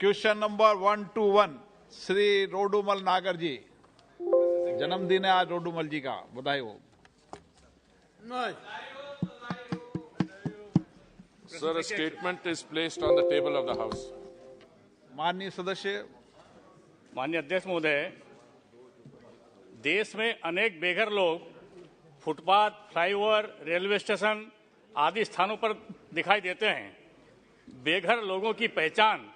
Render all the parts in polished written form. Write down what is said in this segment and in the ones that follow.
Question number 121 Shri Rodumal नागर जी, जन्मदिन है आज रोडूमल जी का, बधाई हो। Sir, a statement is placed on the table of the House. माननीय सदस्य। माननीय अध्यक्ष महोदय, देश में अनेक बेघर लोग फुटपाथ, फ्लाईओवर, रेलवे स्टेशन आदि स्थानों पर दिखाई देते हैं। बेघर लोगों की पहचान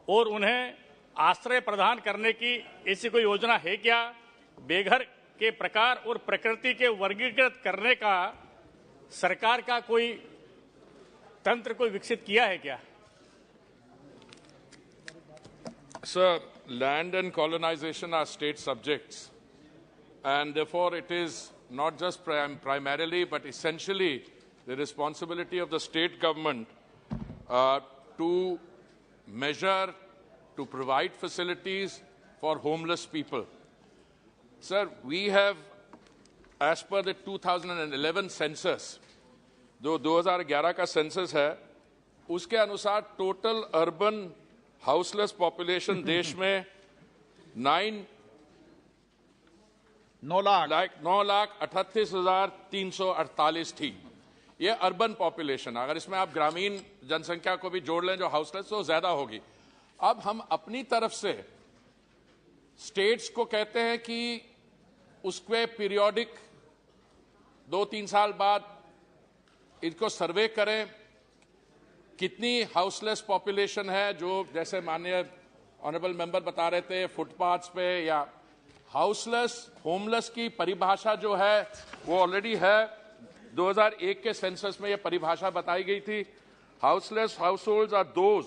और उन्हें आश्रय प्रदान करने की ऐसी कोई योजना है क्या? बेघर के प्रकार और प्रकृति के वर्गीकृत करने का सरकार का कोई तंत्र कोई विकसित किया है क्या? Sir, land and colonization are state subjects, and therefore it is not just primarily but essentially the responsibility of the state government to measure, to provide facilities for homeless people. Sir, we have, as per the 2011 census, जो 2011 का census है, उसके अनुसार total urban houseless population देश में 9,38,348 थी। ये urban population, अगर इसमें आप ग्रामीण जनसंख्या को भी जोड़ लें जो हाउसलेस, तो ज्यादा होगी। अब हम अपनी तरफ से स्टेट्स को कहते हैं कि उसके पीरियोडिक 2-3 साल बाद इनको सर्वे करें, कितनी हाउसलेस पॉपुलेशन है, जो जैसे माननीय ऑनरेबल मेंबर बता रहे थे फुटपाथ्स पे, या हाउसलेस होमलेस की परिभाषा जो है वो ऑलरेडी है। 2001 के सेंसस में ये परिभाषा बताई गई थी। Houseless households are those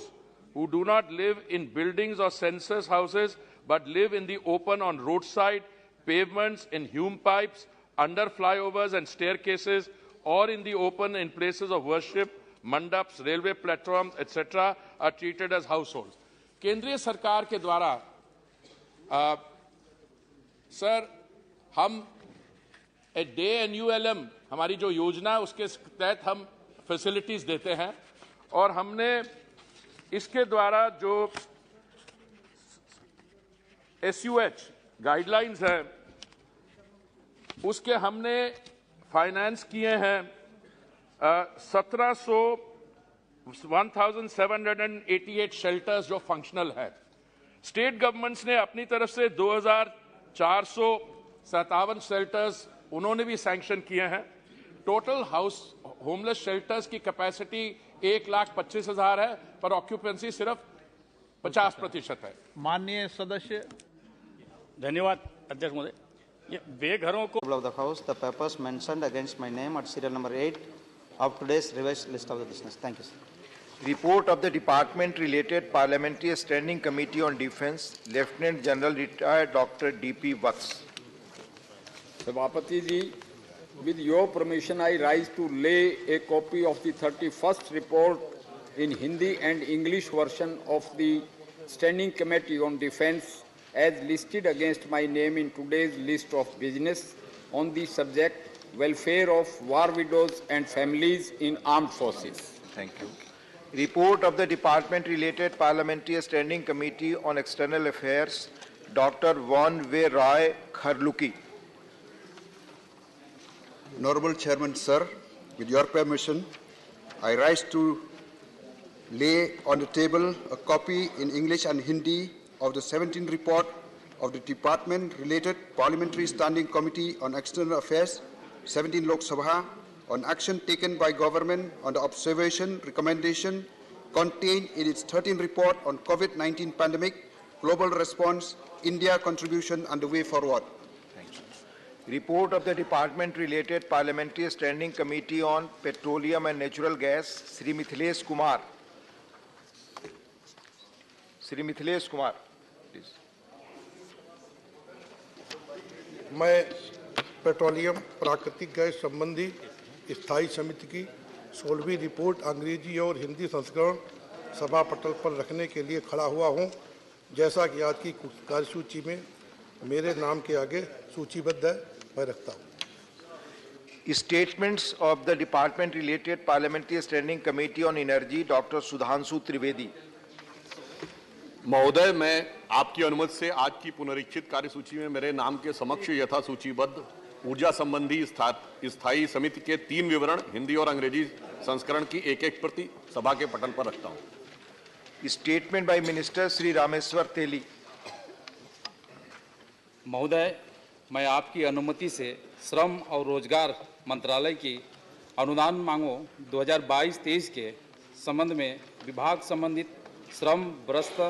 who do not live in buildings or census houses but live in the open on roadside, pavements, in hume pipes, under flyovers and staircases, or in the open in places of worship, mandaps, railway platforms, etc. are treated as households. केंद्रीय सरकार के द्वारा sir हम DANULM हमारी जो योजना है उसके तहत हम फैसिलिटीज देते हैं, और हमने इसके द्वारा जो SUH गाइडलाइंस है उसके हमने फाइनेंस किए हैं 1788 शेल्टर्स जो फंक्शनल है। स्टेट गवर्नमेंट्स ने अपनी तरफ से 2457 शेल्टर्स उन्होंने भी सैंक्शन किए हैं। टोटल होमलेस शेल्टर्स की कैपेसिटी 1,25,000 है, पर ऑक्यूपेंसी सिर्फ 50% है। माननीय सदस्य। धन्यवाद अध्यक्ष महोदय। ये बेघरों को of the House, the papers mentioned against my name at serial number 8 of today's revised list of the business. Thank you, sir. Report of the Department Related Parliamentary Standing Committee on Defence, Lieutenant General Retired Dr. D.P. Vats. Sabhapati ji, with your permission, I rise to lay a copy of the 31st report in Hindi and English version of the Standing Committee on Defence as listed against my name in today's list of business on the subject welfare of war widows and families in armed forces. Thank you. Report of the Department Related Parliamentary Standing Committee on External Affairs, Dr. Von V. Roy Kharluki. Honorable Chairman, sir, with your permission, I rise to lay on the table a copy in English and Hindi of the 17th report of the Department-related Parliamentary Standing Committee on External Affairs, 17 Lok Sabha, on action taken by government on the observation recommendation contained in its 13th report on COVID-19 pandemic, global response, India contribution and the way forward. Report of the Department-Related Parliamentary Standing Committee on Petroleum and Natural Gas, Sri Mithilesh Kumar. Sri Mithilesh Kumar, please. मैं petroleum प्राकृतिक gas संबंधी स्थायी समिति की 16वीं report अंग्रेजी और हिंदी संस्करण सभा पटल पर रखने के लिए खड़ा हुआ हूं। जैसा कि आज की कार्यसूची में मेरे नाम के आगे सूचीबद्ध है, मैं रखता हूं। Statements of the Department Related Parliamentary Standing Committee on Energy, Dr. Sudhanshu Trivedi. महोदय, मैं आपकी अनुमति से आज की पुनरीक्षित कार्यसूची में मेरे नाम के समक्ष यथा सूचीबद्ध ऊर्जा संबंधी स्थायी समिति के 3 विवरण हिंदी और अंग्रेजी संस्करण की एक प्रति सभा के पटल पर रखता हूं। Statement by minister Shri Rameswar Teli. महोदय, मैं आपकी अनुमति से श्रम और रोजगार मंत्रालय की अनुदान मांगों 2022-23 के संबंध में विभाग संबंधित श्रम, भ्रष्ट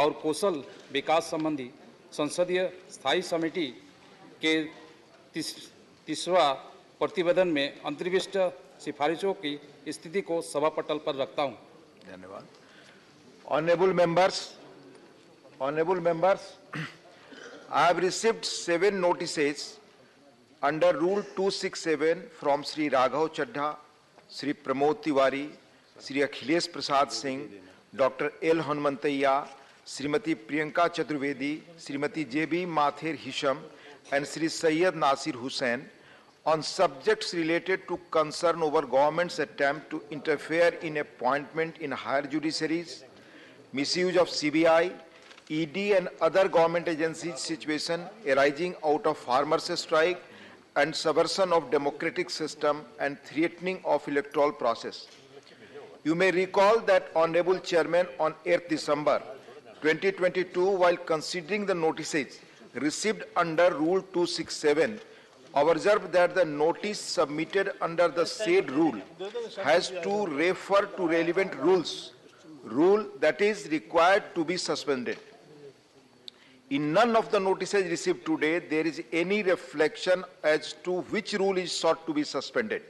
और कौशल विकास संबंधी संसदीय स्थायी समिति के तीसरा प्रतिवेदन में अंतर्विष्ट सिफारिशों की स्थिति को सभा पटल पर रखता हूं। धन्यवाद। Honourable members, I have received 7 notices under Rule 267 from Sri Raghav Chadha, Sri Pramod Tiwari, Sri Akhilesh Prasad Singh, Dr. L. Hanumantaiah, Srimati Priyanka Chaturvedi, Srimati J.B. Mathur Hisham, and Sri Syed Nasir Hussain on subjects related to concern over government's attempt to interfere in appointment in higher judiciaries, misuse of CBI, ED and other government agencies situation arising out of farmers' strike and subversion of democratic system and threatening of electoral process. You may recall that Honorable Chairman on 8th December 2022, while considering the notices received under Rule 267, observed that the notice submitted under the said rule has to refer to relevant rule that is required to be suspended. In none of the notices received today, there is any reflection as to which rule is sought to be suspended.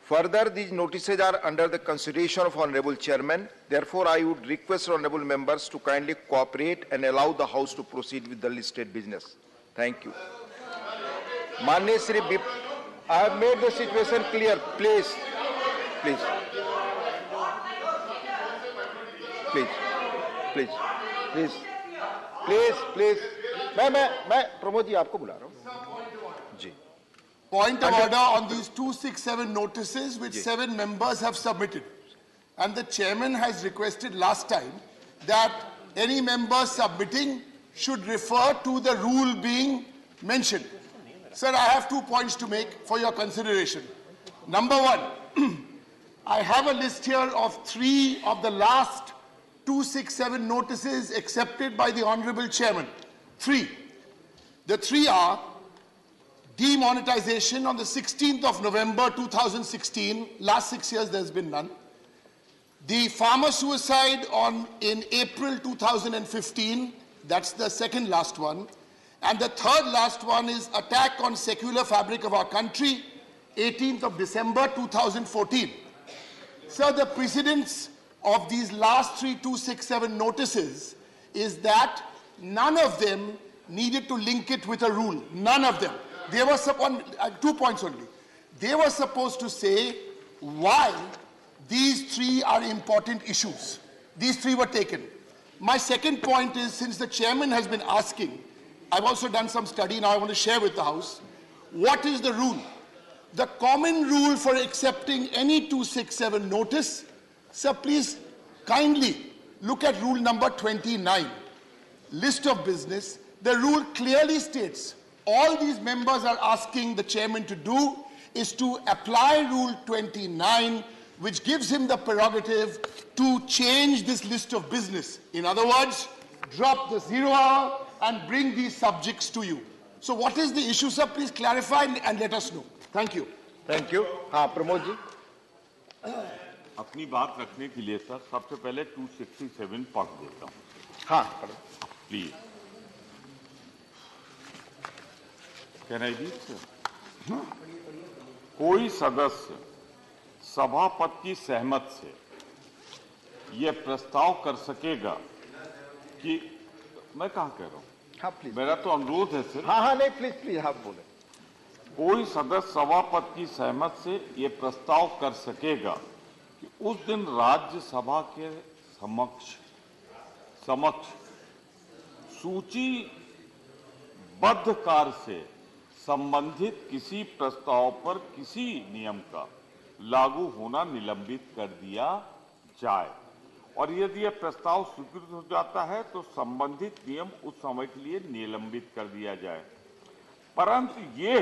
Further, these notices are under the consideration of Honorable Chairman. Therefore, I would request Honorable members to kindly cooperate and allow the House to proceed with the listed business. Thank you. Manya Shri Bip, I have made the situation clear. Please. मैं प्रमोद जी आपको बुला रहा हूँ जी। Point of order on these 267 notices which 7 members have submitted, and the chairman has requested last time that any member submitting should refer to the rule being mentioned. Sir, I have 2 points to make for your consideration. Number 1, I have a list here of 3 of the last 267 notices accepted by the Honorable Chairman. 3. The 3 are demonetization on the 16th of November 2016. Last 6 years there's been none. The farmer suicide in April 2015. That's the second last one. And the third last one is attack on secular fabric of our country, 18th of December 2014. Sir, the precedence of these last 3 267 notices is that none of them needed to link it with a rule. None of them. They were 2 points only. They were supposed to say why these 3 are important issues. These 3 were taken. My second point is, since the chairman has been asking, I've also done some study, now I want to share with the House. What is the rule? The common rule for accepting any 267 notice, sir, please kindly look at rule number 29, list of business. The rule clearly states all these members are asking the chairman to do is to apply rule 29, which gives him the prerogative to change this list of business. In other words, drop the 0 hour and bring these subjects to you. So what is the issue, sir? Please clarify and let us know. Thank you. Thank you. हाँ, प्रमोद जी। अपनी बात रखने के लिए sir सबसे पहले 267 पढ़ देता हूँ। हाँ, please. Can I read, sir? कोई सदस्य सभापति की सहमत से यह प्रस्ताव कर सकेगा कि मैं कहाँ कह रहा हूँ? हाँ, प्लीज। मेरा तो अनुरोध है सर। हाँ, नहीं, प्लीज, हाँ, बोले। कोई सदस्य सभापति की सहमत से यह प्रस्ताव कर सकेगा कि उस दिन राज्यसभा के समक्ष सूचीबद्ध कार्य से संबंधित किसी प्रस्ताव पर किसी नियम का लागू होना निलंबित कर दिया जाए और यदि यह प्रस्ताव स्वीकृत हो जाता है तो संबंधित नियम उस समय के लिए निलंबित कर दिया जाए, परंतु ये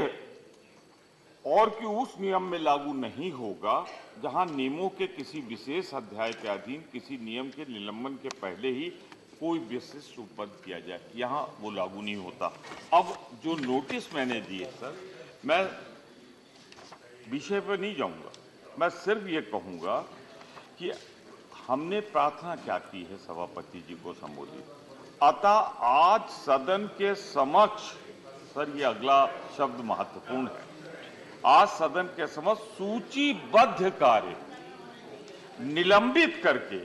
और कि उस नियम में लागू नहीं होगा जहां नियमों के किसी विशेष अध्याय के अधीन किसी नियम के निलंबन के पहले ही कोई विशेष रूपबद्ध किया जाए, यहां वो लागू नहीं होता। अब जो नोटिस मैंने दिए सर, मैं विषय पर नहीं जाऊंगा, मैं सिर्फ ये कहूंगा कि हमने प्रार्थना क्या की है सभापति जी को संबोधित, अतः आज सदन के समक्ष, सर ये अगला शब्द महत्वपूर्ण है, आज सदन के समक्ष सूचीबद्ध कार्य निलंबित करके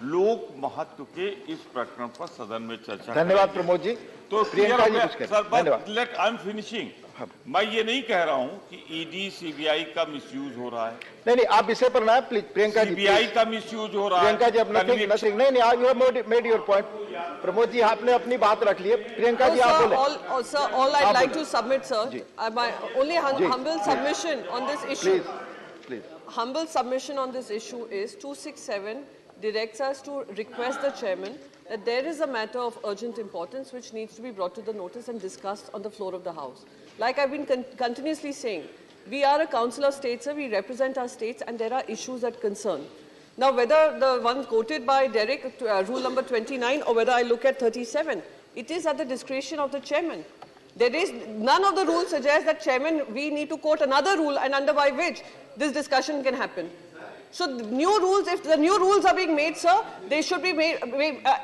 लोक महत्व के इस प्रकरण पर सदन में चर्चा। धन्यवाद प्रमोद जी। तो प्रियंका जी कुछ sir, let I am finishing. मैं ये नहीं कह रहा हूं कि ईडी सीबीआई का मिसयूज हो रहा है। नहीं, आप विषय पर ना प्लीज। प्रियंका जी, सीबीआई का मिसयूज हो रहा है। प्रियंका जी, अपना नहीं, you have made your point. Pramod ji, आपने अपनी बात रख ली है। प्रियंका जी, आप बोले। Sir, all I'd like to submit, sir. My only humble submission on this issue. Please. Humble submission on this issue is 267 directs us to request the chairman that there is a matter of urgent importance which needs to be brought to the notice and discussed on the floor of the House. Like I've been continuously saying, we are a council of states, sir, we represent our states, and there are issues that concern. Now, whether the one quoted by Derek, rule number 29, or whether I look at 37, it is at the discretion of the chairman. There is none of the rules suggest that chairman, we need to quote another rule and under by which this discussion can happen. So the new rules, if the new rules are being made, sir, they should be made,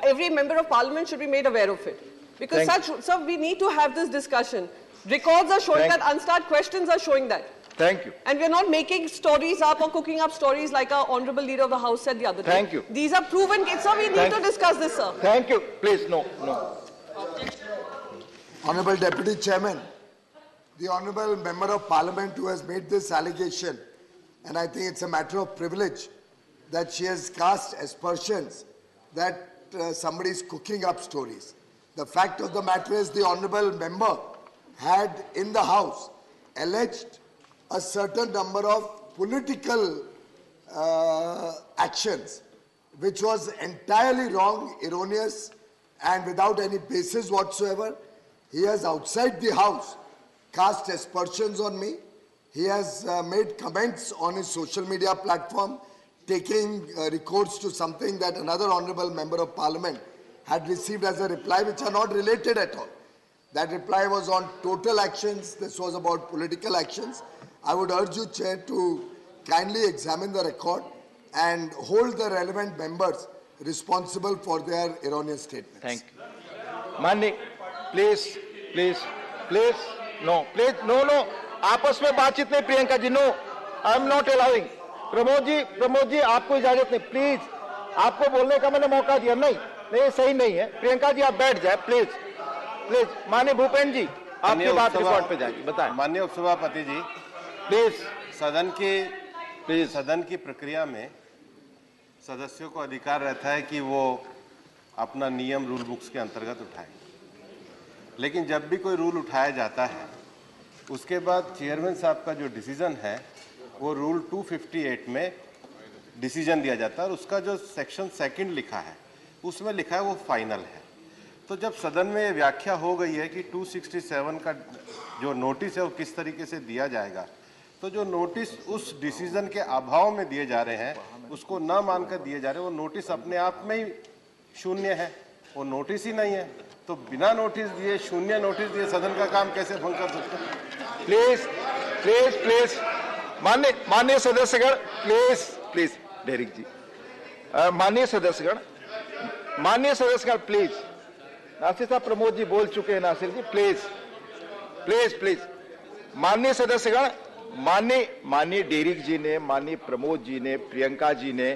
every member of parliament should be made aware of it. Because sir, we need to have this discussion. Records are showing that, unstarred questions are showing that. Thank you. And we are not making stories up or cooking up stories like our honorable leader of the House said the other day. Thank you. These are proven cases, sir. We need to discuss this, sir. Thank you. Please, no. Honorable Deputy Chairman, the Honorable Member of Parliament who has made this allegation, and I think it's a matter of privilege that she has cast aspersions that somebody is cooking up stories. The fact of the matter is the Honorable Member had in the House alleged a certain number of political actions which was entirely wrong, erroneous, and without any basis whatsoever. He has outside the House cast aspersions on me. He has made comments on his social media platform, taking recourse to something that another Honorable Member of Parliament had received as a reply, which are not related at all. That reply was on total actions. This was about political actions. I would urge you, Chair, to kindly examine the record and hold the relevant members responsible for their erroneous statements. Thank you. Mani, please. No. आपस में बातचीत नहीं, Priyanka ji, no, I am not allowing. Pramod ji, आपको इजाजत नहीं, please. आपको बोलने का मैंने मौका दिया, नहीं, सही नहीं है। प्रियंका जी, आप बैठ जाए, प्लीज। माननीय भूपेंद्र जी, आपकी बात रिकॉर्ड पे जाएगी, बताएं। माननीय उपसभापति जी, प्लीज। सदन की प्रक्रिया में सदस्यों को अधिकार रहता है कि वो अपना नियम रूल बुक्स के अंतर्गत उठाए, लेकिन जब भी कोई रूल उठाया जाता है उसके बाद चेयरमैन साहब का जो डिसीजन है वो रूल 258 में डिसीजन दिया जाता है, और उसका जो सेक्शन 2 लिखा है उसमें लिखा है वो फाइनल है। तो जब सदन में ये व्याख्या हो गई है कि 267 का जो नोटिस है वो किस तरीके से दिया जाएगा, तो जो नोटिस उस डिसीजन के अभाव में दिए जा रहे हैं, उसको न मानकर दिए जा रहे हैं, वो नोटिस अपने आप में ही शून्य है, वो नोटिस ही नहीं है। तो बिना नोटिस दिए, शून्य नोटिस दिए सदन का काम कैसे भंग कर सकते हैं? प्लीज, माननीय सदस्यगण, प्लीज, डेरिक जी, माननीय सदस्यगण, प्लीज। नासिर साहब, प्रमोद जी बोल चुके हैं, नासिर जी, प्लीज। माननीय सदस्यगण, माननीय डेरिक जी ने, माननीय प्रमोद जी ने, प्रियंका जी ने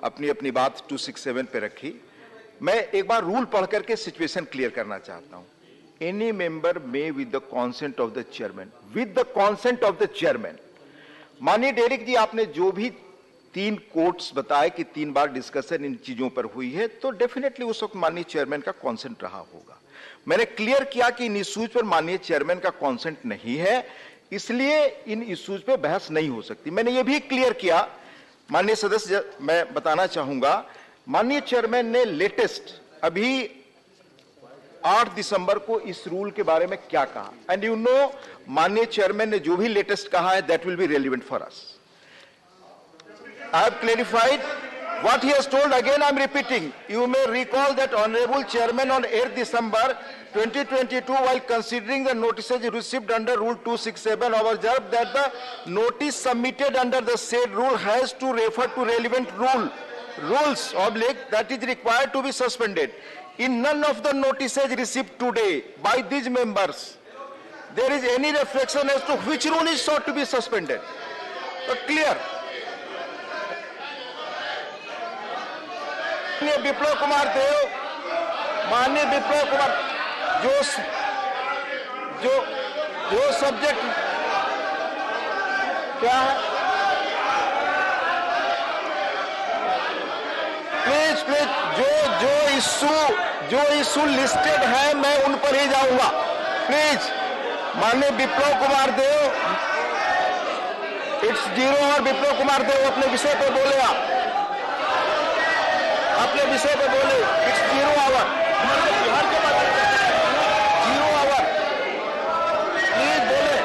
अपनी बात 267 पे रखी। मैं एक बार रूल पढ़ करके सिचुएशन क्लियर करना चाहता हूं। Any member may with the consent of the chairman, माननीय डेरिक जी, आपने जो भी 3 कोट्स बताए कि 3 बार डिस्कशन इन चीजों पर हुई है, तो डेफिनेटली उस वक्त माननीय चेयरमैन का कॉन्सेंट रहा होगा। मैंने क्लियर किया कि इन इश्यूज पर माननीय चेयरमैन का कॉन्सेंट नहीं है, इसलिए इन इश्यूज पे बहस नहीं हो सकती। मैंने ये भी क्लियर किया। माननीय सदस्य, मैं बताना चाहूंगा, माननीय चेयरमैन ने लेटेस्ट अभी 8 दिसंबर को इस रूल के बारे में क्या कहा, एंड यू नो माननीय चेयरमैन ने जो भी लेटेस्ट कहा है that will be relevant for us. I have clarified what he has told. Again I am repeating. You may recall that Honorable Chairman on 8 December 2022, while considering the notices received under Rule 267, observed that the notice submitted under the said rule has to refer to relevant rules that is required to be suspended. In none of the notices received today by these members, there is any reflection as to which rule is sought to be suspended. So clear. विप्लव कुमार देव, माननीय विप्लव कुमार, जो subject क्या है, please जो issue listed है मैं उन पर ही जाऊंगा. प्लीज माननीय विप्लव कुमार देव, इट्स 0 और विप्लव कुमार देव अपने विषय पर बोले. आप अपने विषय पे बोले. It's 0 our. बिहार के बाद 0 आवर प्लीज बोले.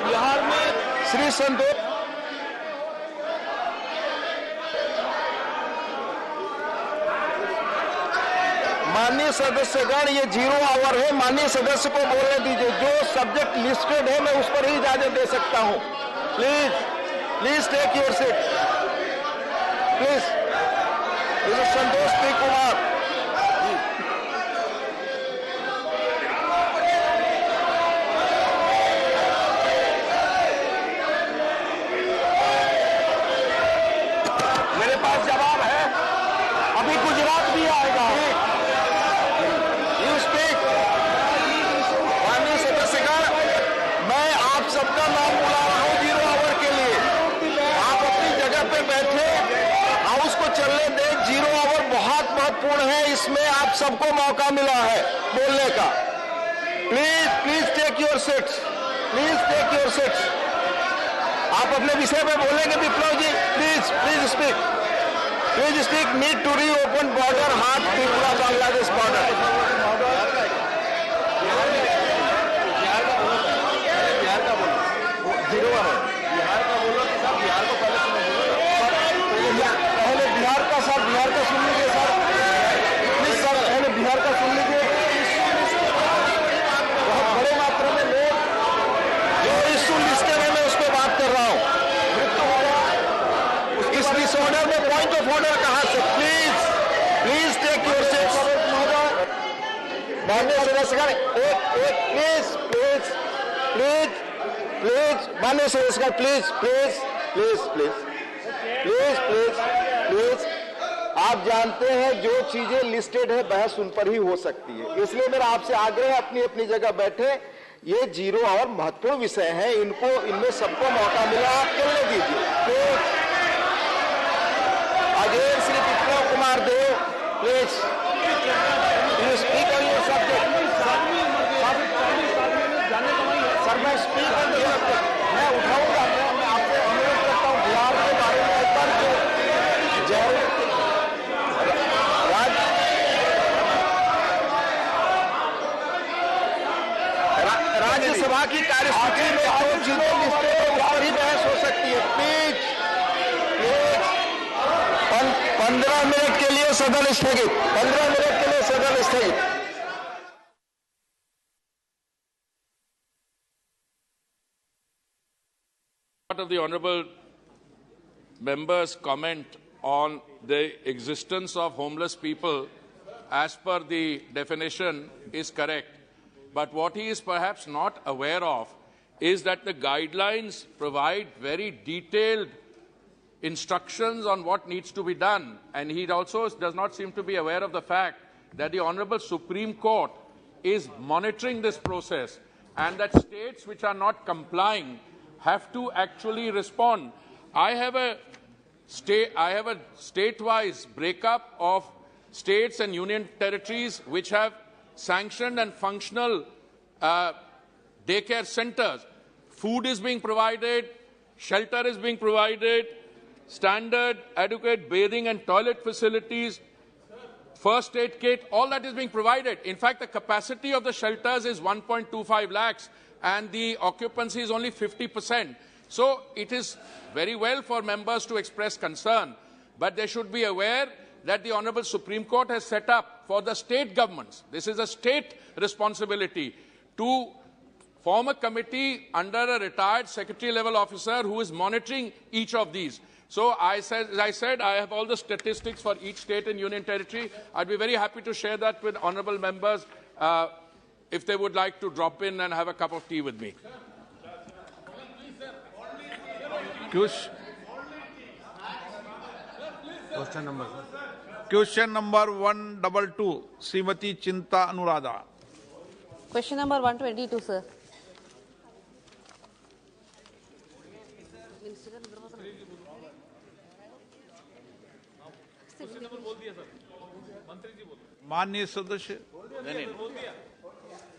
बिहार में श्री संतोष, माननीय सदस्यगण ये 0 आवर है. माननीय सदस्य को बोलने दीजिए. जो सब्जेक्ट लिस्टेड है मैं उस पर ही इजाजत दे सकता हूं. Please take your seat. Please Santosh P Kumar. मेरे पास जवाब है. अभी गुजरात भी आएगा. You speak. माननीय सदस्यगण, मैं आप सबका नाम बुला रहा हूं 0 आवर के लिए. आप अपनी जगह पे बैठे, हाउस को चलने दें. 0 आवर बहुत महत्वपूर्ण है. इसमें आप सबको मौका मिला है बोलने का. Please take your seats. Please take your seats. आप अपने विषय पे बोलेंगे Biplab ji. Please speak. Please speak. Need to reopen border haat Tripura Bangladesh border. Bihar का बोलो. 0 आवर. बिहार का बोलो कि साहब बिहार को पहले सुनो. पहले बिहार का सर, बिहार का सुन लीजिए सर. प्लीज सर, पहले बिहार का सुन लीजिए. बहुत बड़े मात्रा में लोग जो इशू लिस्टेड है मैं उस पर बात कर रहा हूं. इस डिसऑर्डर में पॉइंट ऑफ ऑर्डर कहां से? Please take your seats. माननीय सदस्यगण, प्लीज माननीय सदस्यगण, प्लीज आप जानते हैं जो चीजें लिस्टेड है बहस उन पर ही हो सकती है. इसलिए मेरा आपसे आग्रह है अपनी अपनी जगह बैठे. ये 0 और महत्वपूर्ण विषय है. इनमें सबको मौका मिला. आप चलने दीजिए. Ajay Shri Biplab Kumar Deb, please speak on your subject. Sir मैं स्पीक ऑन योर सब्जेक्ट. मैं उठाऊंगा. मैं आपसे अनुरोध करता हूं बिहार के बारे में राज्यसभा की कार्यसूची में जो चीजें लिस्टेड है उस पर ही बहस हो सकती है. प्लीज 15 मिनट के लिए सदन स्थगित. 15 मिनट के लिए सदन स्थगित. Part of the honourable member's comment on the existence of homeless people as per the definition is correct. But what he is perhaps not aware of is that the guidelines provide very detailed instructions on what needs to be done. And he also does not seem to be aware of the fact that the Honourable Supreme Court is monitoring this process and that states which are not complying have to actually respond. I have a state-wise breakup of states and union territories which have sanctioned and functional daycare centers. Food is being provided, shelter is being provided, standard adequate bathing and toilet facilities first aid kit, all that is being provided. In fact, the capacity of the shelters is 1.25 lakhs and the occupancy is only 50%. So it is very well for members to express concern, but they should be aware that the Honorable Supreme Court has set up for the state governments, this is a state responsibility, to form a committee under a retired secretary-level officer who is monitoring each of these. So as I said, I have all the statistics for each state and union territory. I'd be very happy to share that with honourable members if they would like to drop in and have a cup of tea with me. Question number 122, Srimati Chinta Anuradha. Question number 122, sir. माननीय सदस्य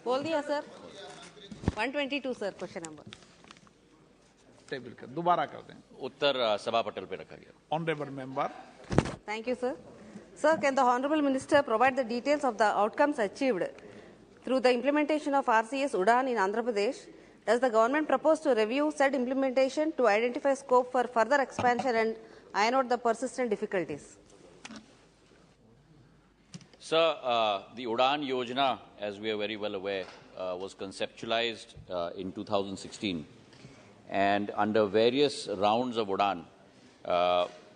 बोल दिया sir 122 sir question number table का दोबारा कर दें उत्तर सभा पटल पे रखा गया honourable member Thank you, sir. Sir, can the Honorable Minister provide the details of the outcomes achieved through the implementation of RCS Udan in Andhra Pradesh? Does the government propose to review said implementation to identify scope for further expansion and iron out the persistent difficulties? Sir, the Udan Yojana, as we are very well aware, was conceptualized in 2016. And under various rounds of Udan,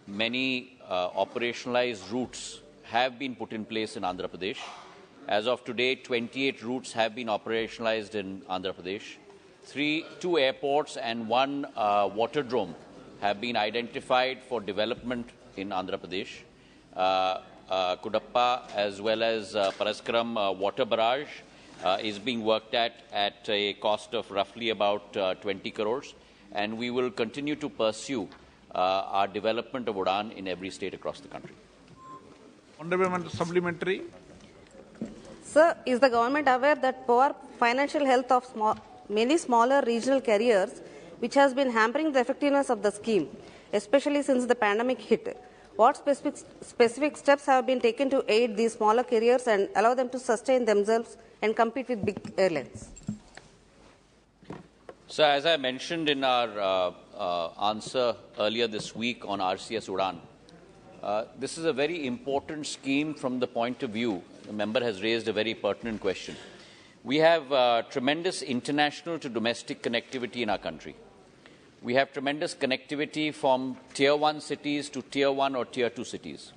many operationalized routes have been put in place in Andhra Pradesh. As of today, 28 routes have been operationalized in Andhra Pradesh. 2 airports and 1 waterdrome have been identified for development in Andhra Pradesh. Kudappa as well as Paraskaram water barrage is being worked at a cost of roughly about 20 crores. And we will continue to pursue our development of Udan in every state across the country. Honorable supplementary. Sir, is the government aware that poor financial health of many smaller regional carriers, which has been hampering the effectiveness of the scheme, especially since the pandemic hit? What specific steps have been taken to aid these smaller carriers and allow them to sustain themselves and compete with big airlines? So, as I mentioned in our answer earlier this week on RCS Udan, this is a very important scheme from the point of view. The member has raised a very pertinent question. We have tremendous international to domestic connectivity in our country. We have tremendous connectivity from Tier 1 cities to Tier 1 or Tier 2 cities.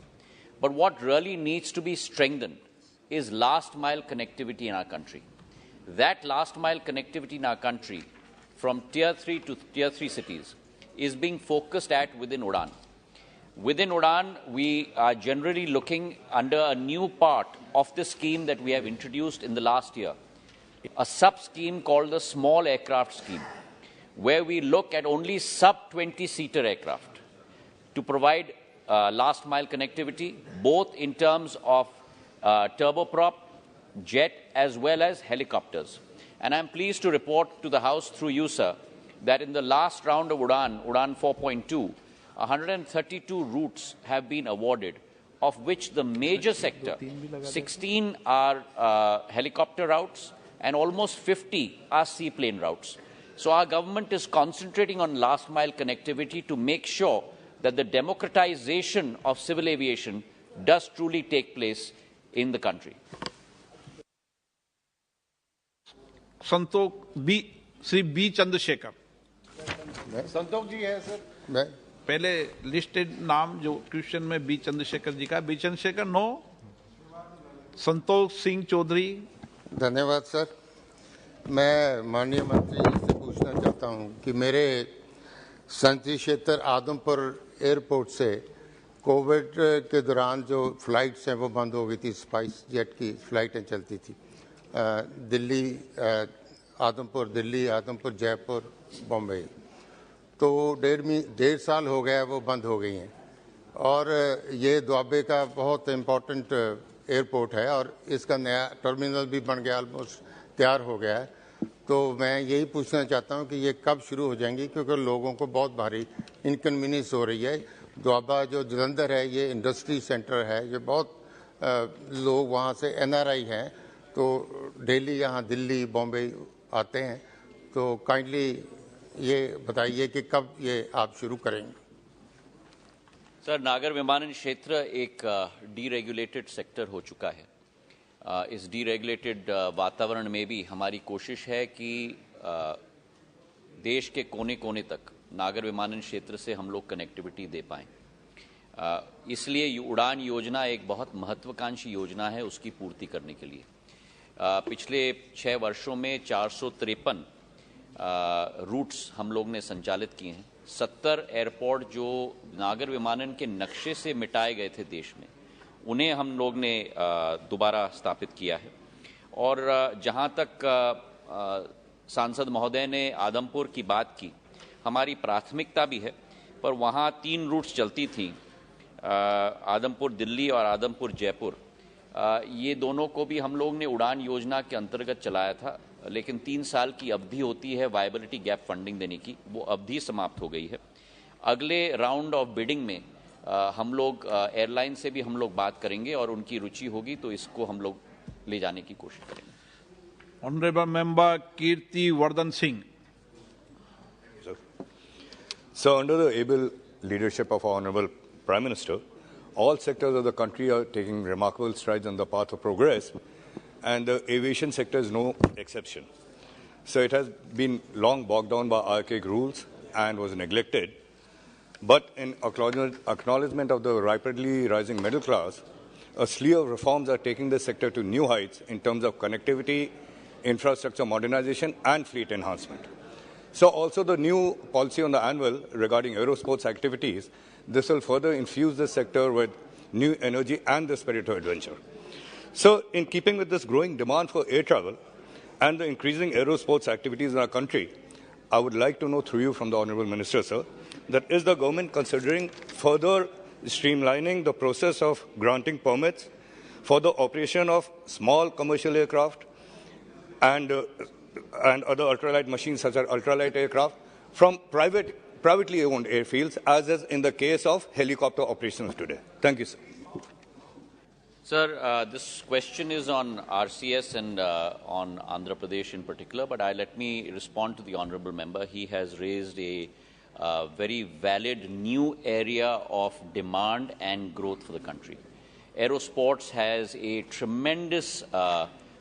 But what really needs to be strengthened is last mile connectivity in our country. That last mile connectivity in our country from Tier 3 to Tier 3 cities is being focused at within Udan. Within Udan, we are generally looking under a new part of the scheme that we have introduced in the last year, a sub-scheme called the Small Aircraft Scheme, where we look at only sub-20-seater aircraft to provide last-mile connectivity, both in terms of turboprop, jet, as well as helicopters. And I'm pleased to report to the House through you, sir, that in the last round of Udan 4.2, 132 routes have been awarded, of which the major sector, 16 are helicopter routes and almost 50 are seaplane routes. So our government is concentrating on last-mile connectivity to make sure that the democratization of civil aviation does truly take place in the country. Santosh B Shri B Chandrashekhar Santosh ji है sir पहले listed नाम जो question में B Chandrashekhar ji का B Chandrashekhar no Santosh Singh Chaudhary धन्यवाद sir मैं माननीय मंत्री जी से पूछना चाहता हूं कि मेरे संसदीय क्षेत्र आदमपुर एयरपोर्ट से कोविड के दौरान जो फ्लाइट्स हैं वो बंद हो गई थी स्पाइस जेट की फ्लाइटें चलती थी दिल्ली आदमपुर जयपुर बॉम्बे तो 1.5 साल हो गया वो बंद हो गई हैं और ये दुआबे का बहुत इम्पोर्टेंट एयरपोर्ट है और इसका नया टर्मिनल भी बन गया ऑलमोस्ट तैयार हो गया है तो मैं यही पूछना चाहता हूं कि ये कब शुरू हो जाएंगी क्योंकि लोगों को बहुत भारी इनकन्वीनियंस हो रही है दुआबा जो जलंधर है ये इंडस्ट्री सेंटर है ये बहुत लोग वहाँ से NRI हैं, तो डेली यहाँ दिल्ली बॉम्बे आते हैं, तो काइंडली ये बताइए कि कब ये आप शुरू करेंगे। सर, नागर विमानन क्षेत्र एक डीरेगुलेटेड सेक्टर हो चुका है। इस डीरेगुलेटेड वातावरण में भी हमारी कोशिश है कि देश के कोने कोने तक नागर विमानन क्षेत्र से हम लोग कनेक्टिविटी दे पाएँ। इसलिए उड़ान योजना एक बहुत महत्वाकांक्षी योजना है उसकी पूर्ति करने के लिए। पिछले 6 वर्षों में 453 रूट्स हम लोग ने संचालित किए हैं। 70 एयरपोर्ट जो नागर विमानन के नक्शे से मिटाए गए थे देश में, उन्हें हम लोग ने दोबारा स्थापित किया है। और जहां तक सांसद महोदय ने आदमपुर की बात की, हमारी प्राथमिकता भी है, पर वहां 3 रूट्स चलती थी, आदमपुर दिल्ली और आदमपुर जयपुर। ये दोनों को भी हम लोग ने उड़ान योजना के अंतर्गत चलाया था, लेकिन 3 साल की अवधि होती है वायबिलिटी गैप फंडिंग देने की, वो अवधि समाप्त हो गई है। अगले राउंड ऑफ बिडिंग में हम लोग एयरलाइन से भी हम लोग बात करेंगे और उनकी रुचि होगी तो इसको हम लोग ले जाने की कोशिश करेंगे। Honourable member Kirti Vardhan Singh. So, under the able leadership of our Honorable Prime Minister, all sectors of the country are taking remarkable strides on the path of progress, and the aviation sector is no exception. So, it has been long bogged down by archaic rules and was neglected. But in acknowledgement of the rapidly rising middle class, a slew of reforms are taking the sector to new heights in terms of connectivity, infrastructure modernization, and fleet enhancement. So also the new policy on the annual regarding aerosports activities, this will further infuse the sector with new energy and the spirit of adventure. So in keeping with this growing demand for air travel and the increasing aerosports activities in our country, I would like to know through you from the Honourable Minister, sir, that is the government considering further streamlining the process of granting permits for the operation of small commercial aircraft and other ultralight machines such as ultralight aircraft from privately owned airfields, as is in the case of helicopter operations today. Thank you, sir. Sir, this question is on RCS and on Andhra Pradesh in particular, but let me respond to the honourable member. He has raised a very valid new area of demand and growth for the country. Aerosports has a tremendous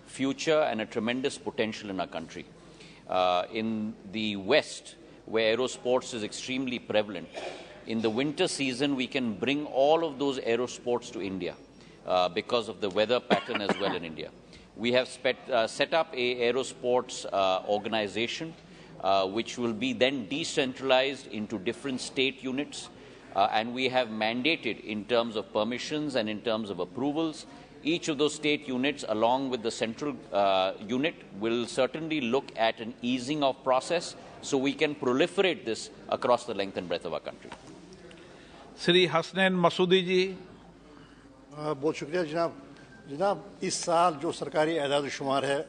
future and a tremendous potential in our country. In the West, where aerosports is extremely prevalent, in the winter season we can bring all of those aerosports to India because of the weather pattern as well in India. We have set up a aerosports organization which will be then decentralized into different state units, and we have mandated in terms of permissions and in terms of approvals. Each of those state units, along with the central unit, will certainly look at an easing of process so we can proliferate this across the length and breadth of our country. Shri Hasnain Masoodi ji. बहुत शुक्रिया जनाब। जनाब, इस साल जो सरकारी एदाद शुमार है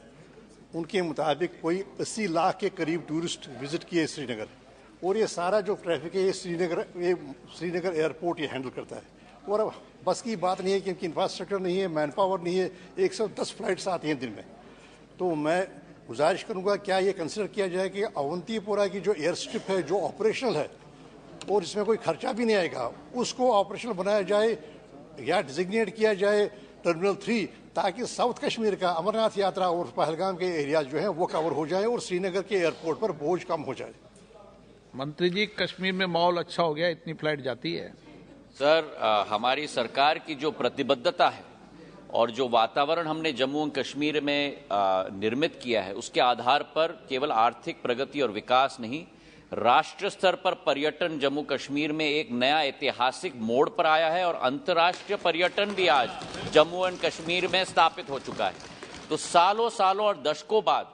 उनके मुताबिक कोई 80 लाख के करीब टूरिस्ट विजिट किए श्रीनगर, और ये सारा जो ट्रैफिक है ये श्रीनगर एयरपोर्ट ये हैंडल करता है। और अब बस की बात नहीं है कि इनकी इंफ्रास्ट्रक्चर नहीं है, मैन पावर नहीं है, 110 फ्लाइट्स आती हैं दिन में। तो मैं गुजारिश करूंगा क्या ये कंसिडर किया जाए कि अवंतीपुरा की जो एयर स्ट्रिप है जो ऑपरेशनल है और इसमें कोई खर्चा भी नहीं आएगा, उसको ऑपरेशनल बनाया जाए या डिजिग्नेट किया जाए टर्मिनल 3, ताकि साउथ कश्मीर का अमरनाथ यात्रा और पहलगाम के एरियाज जो हैं वो कवर हो जाए और श्रीनगर के एयरपोर्ट पर बोझ कम हो जाए। मंत्री जी, कश्मीर में माहौल अच्छा हो गया, इतनी फ्लाइट जाती है। सर, हमारी सरकार की जो प्रतिबद्धता है और जो वातावरण हमने जम्मू और कश्मीर में निर्मित किया है, उसके आधार पर केवल आर्थिक प्रगति और विकास नहीं, राष्ट्र स्तर पर पर्यटन जम्मू कश्मीर में एक नया ऐतिहासिक मोड़ पर आया है और अंतर्राष्ट्रीय पर्यटन भी आज जम्मू एंड कश्मीर में स्थापित हो चुका है। तो सालों सालों और दशकों बाद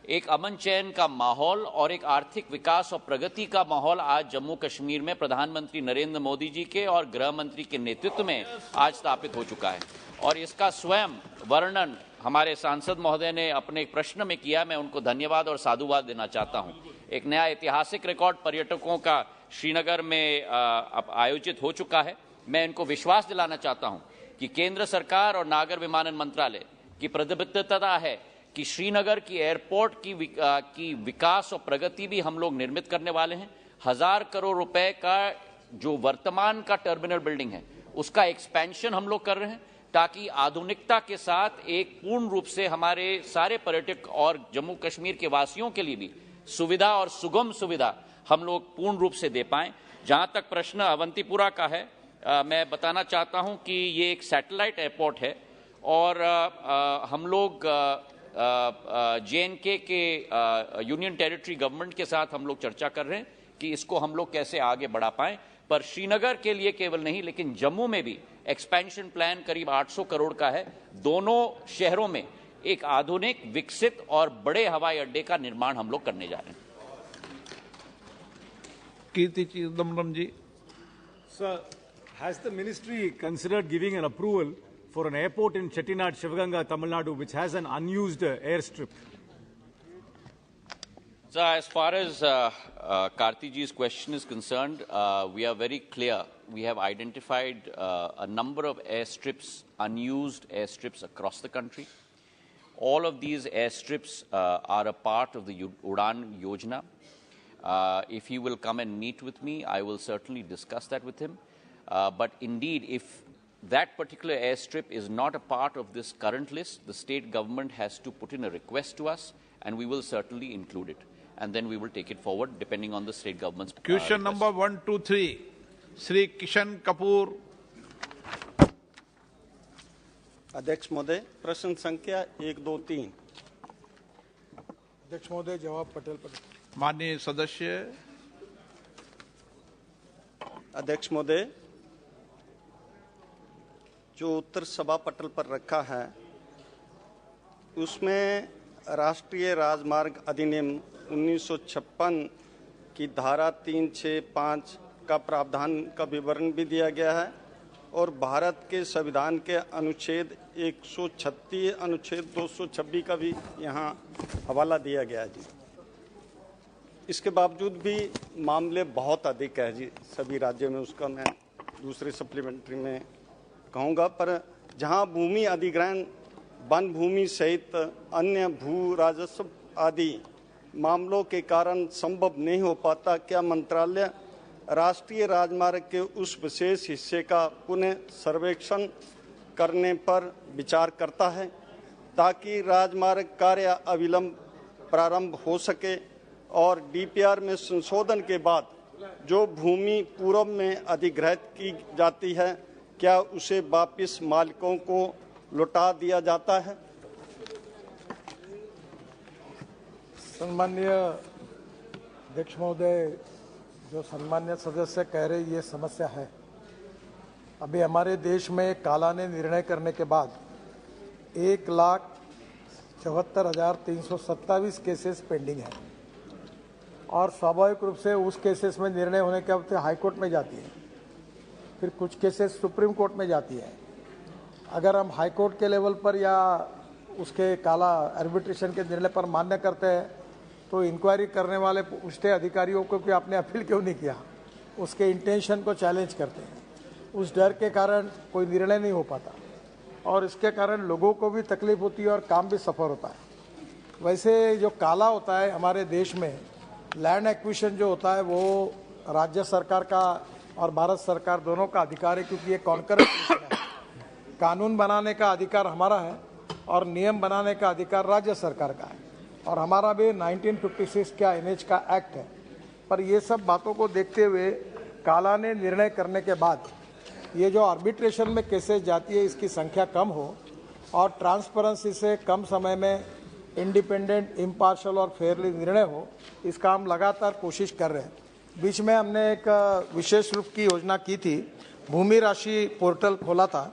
एक अमन चैन का माहौल और एक आर्थिक विकास और प्रगति का माहौल आज जम्मू कश्मीर में प्रधानमंत्री नरेंद्र मोदी जी के और गृह मंत्री के नेतृत्व में आज स्थापित हो चुका है। और इसका स्वयं वर्णन हमारे सांसद महोदय ने अपने एक प्रश्न में किया। मैं उनको धन्यवाद और साधुवाद देना चाहता हूं। एक नया ऐतिहासिक रिकॉर्ड पर्यटकों का श्रीनगर में आयोजित हो चुका है। मैं इनको विश्वास दिलाना चाहता हूं कि केंद्र सरकार और नागर विमानन मंत्रालय की प्रतिबद्धता है कि श्रीनगर की एयरपोर्ट की विकास और प्रगति भी हम लोग निर्मित करने वाले हैं। 1000 करोड़ रुपए का जो वर्तमान का टर्मिनल बिल्डिंग है उसका एक्सपेंशन हम लोग कर रहे हैं, ताकि आधुनिकता के साथ एक पूर्ण रूप से हमारे सारे पर्यटक और जम्मू कश्मीर के वासियों के लिए भी सुविधा और सुगम सुविधा हम लोग पूर्ण रूप से दे पाएं। जहां तक प्रश्न अवंतीपुरा का है, मैं बताना चाहता हूं कि ये एक सैटेलाइट एयरपोर्ट है और हम लोग JNK के यूनियन टेरिटरी गवर्नमेंट के साथ हम लोग चर्चा कर रहे हैं कि इसको हम लोग कैसे आगे बढ़ा पाएं। पर श्रीनगर के लिए केवल नहीं, लेकिन जम्मू में भी एक्सपेंशन प्लान करीब 800 करोड़ का है। दोनों शहरों में एक आधुनिक, विकसित और बड़े हवाई अड्डे का निर्माण हम लोग करने जा रहे हैं। कीर्ति चिदम्बरम जी। Sir, has the ministry considered giving an approval for an airport in Chettinad, Shivaganga, Tamil Nadu, which has an unused airstrip? So, as far as Kartiji's question is concerned, we are very clear. We have identified a number of airstrips, unused airstrips across the country. All of these airstrips are a part of the Udan Yojana. If he will come and meet with me, I will certainly discuss that with him. But indeed, if that particular airstrip is not a part of this current list, the state government has to put in a request to us, and we will certainly include it. And then we will take it forward, depending on the state government's Question number 123, Shri Kishan Kapoor. अध्यक्ष महोदय, प्रश्न संख्या 1, 2, 3। अध्यक्ष महोदय, जवाब पटेल पर। माननीय सदस्य। अध्यक्ष महोदय, जो उत्तर सभा पटल पर रखा है उसमें राष्ट्रीय राजमार्ग अधिनियम 1956 की धारा 365 का प्रावधान का विवरण भी दिया गया है और भारत के संविधान के अनुच्छेद 136 अनुच्छेद 226 का भी यहाँ हवाला दिया गया है जी। इसके बावजूद भी मामले बहुत अधिक है जी सभी राज्यों में, उसका मैं दूसरे सप्लीमेंट्री में कहूँगा। पर जहाँ भूमि अधिग्रहण, वन भूमि सहित अन्य भू राजस्व आदि मामलों के कारण संभव नहीं हो पाता, क्या मंत्रालय राष्ट्रीय राजमार्ग के उस विशेष हिस्से का पुनः सर्वेक्षण करने पर विचार करता है ताकि राजमार्ग कार्य अविलंब प्रारंभ हो सके और DPR में संशोधन के बाद जो भूमि पूर्व में अधिग्रहित की जाती है क्या उसे वापस मालिकों को लौटा दिया जाता है? सम्माननीय अध्यक्ष महोदय, जो सम्मान्य सदस्य कह रहे ये समस्या है। अभी हमारे देश में काला ने निर्णय करने के बाद 1,74,327 केसेस पेंडिंग है और स्वाभाविक रूप से उस केसेस में निर्णय होने के बाद हाई कोर्ट में जाती है, फिर कुछ केसेस सुप्रीम कोर्ट में जाती है। अगर हम हाई कोर्ट के लेवल पर या उसके काला आर्बिट्रेशन के निर्णय पर मान्य करते हैं तो इंक्वायरी करने वाले पूछते अधिकारियों को कि आपने अपील क्यों नहीं किया, उसके इंटेंशन को चैलेंज करते हैं। उस डर के कारण कोई निर्णय नहीं हो पाता और इसके कारण लोगों को भी तकलीफ होती है और काम भी सफर होता है। वैसे जो काला होता है हमारे देश में, लैंड एक्विजिशन जो होता है वो राज्य सरकार का और भारत सरकार दोनों का अधिकार है, क्योंकि ये कॉन्करेंट मिशन है। कानून बनाने का अधिकार हमारा है और नियम बनाने का अधिकार राज्य सरकार का है और हमारा भी 1956 का NH का एक्ट है। पर ये सब बातों को देखते हुए काला ने निर्णय करने के बाद ये जो आर्बिट्रेशन में केसेस जाती है इसकी संख्या कम हो और ट्रांसपेरेंसी से कम समय में इंडिपेंडेंट, इम्पार्शल और फेयरली निर्णय हो, इसका हम लगातार कोशिश कर रहे हैं। बीच में हमने एक विशेष रूप की योजना की थी, भूमि राशि पोर्टल खोला था,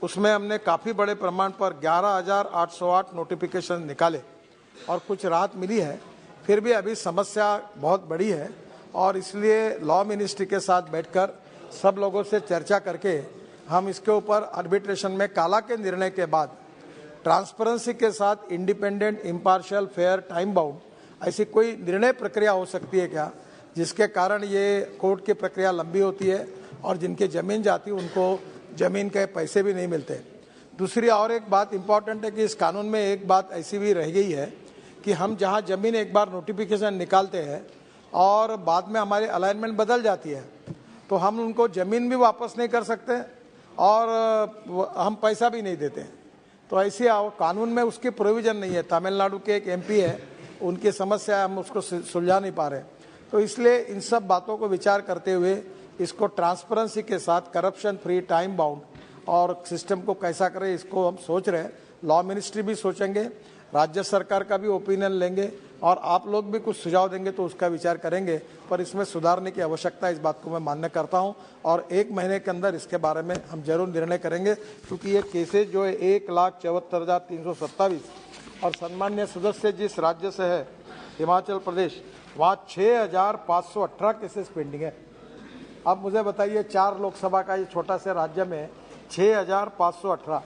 उसमें हमने काफ़ी बड़े प्रमाण पर 11,808 नोटिफिकेशन निकाले और कुछ राहत मिली है। फिर भी अभी समस्या बहुत बड़ी है और इसलिए लॉ मिनिस्ट्री के साथ बैठकर सब लोगों से चर्चा करके हम इसके ऊपर आर्बिट्रेशन में काला के निर्णय के बाद ट्रांसपेरेंसी के साथ independent, impartial, fair, time bound ऐसी कोई निर्णय प्रक्रिया हो सकती है क्या, जिसके कारण ये कोर्ट की प्रक्रिया लंबी होती है और जिनकी ज़मीन जाती है उनको जमीन के पैसे भी नहीं मिलते। दूसरी और एक बात इम्पॉर्टेंट है कि इस कानून में एक बात ऐसी भी रह गई है कि हम जहां जमीन एक बार नोटिफिकेशन निकालते हैं और बाद में हमारी अलाइनमेंट बदल जाती है तो हम उनको ज़मीन भी वापस नहीं कर सकते और हम पैसा भी नहीं देते। तो ऐसी कानून में उसकी प्रोविज़न नहीं है। तमिलनाडु के एक MP है, उनकी समस्या हम उसको सुलझा नहीं पा रहे। तो इसलिए इन सब बातों को विचार करते हुए इसको ट्रांसपेरेंसी के साथ करप्शन फ्री, टाइम बाउंड और सिस्टम को कैसा करें इसको हम सोच रहे हैं। लॉ मिनिस्ट्री भी सोचेंगे, राज्य सरकार का भी ओपिनियन लेंगे और आप लोग भी कुछ सुझाव देंगे तो उसका विचार करेंगे। पर इसमें सुधारने की आवश्यकता है, इस बात को मैं मान्य करता हूं और 1 महीने के अंदर इसके बारे में हम जरूर निर्णय करेंगे, क्योंकि ये केसेज जो है 1,74,327 और सम्मान्य सदस्य जिस राज्य से है हिमाचल प्रदेश, वहाँ 6,518 केसेस पेंडिंग है। अब मुझे बताइए 4 लोकसभा का ये छोटा से राज्य में 6,518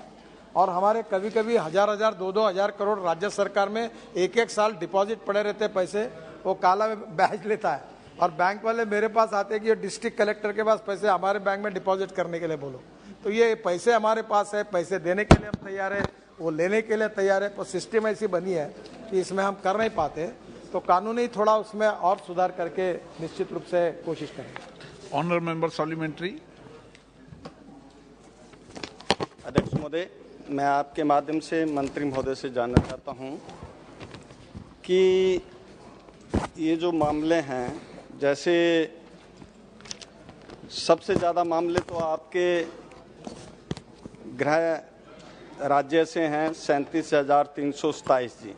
और हमारे कभी कभी 1,000 2,000 करोड़ राज्य सरकार में एक साल डिपॉजिट पड़े रहते पैसे, वो काला बैच लेता है और बैंक वाले मेरे पास आते हैं कि ये डिस्ट्रिक्ट कलेक्टर के पास पैसे हमारे बैंक में डिपॉजिट करने के लिए बोलो। तो ये पैसे हमारे पास है, पैसे देने के लिए हम तैयार है, वो लेने के लिए तैयार है, पर सिस्टम ऐसी बनी है कि इसमें हम कर नहीं पाते। तो कानूनी थोड़ा उसमें और सुधार करके निश्चित रूप से कोशिश करेंगे। Honourable member supplementary. अध्यक्ष महोदय, मैं आपके माध्यम से मंत्री महोदय से जानना चाहता हूं कि ये जो मामले हैं, जैसे सबसे ज़्यादा मामले तो आपके गृह राज्य से हैं 37,327 जी,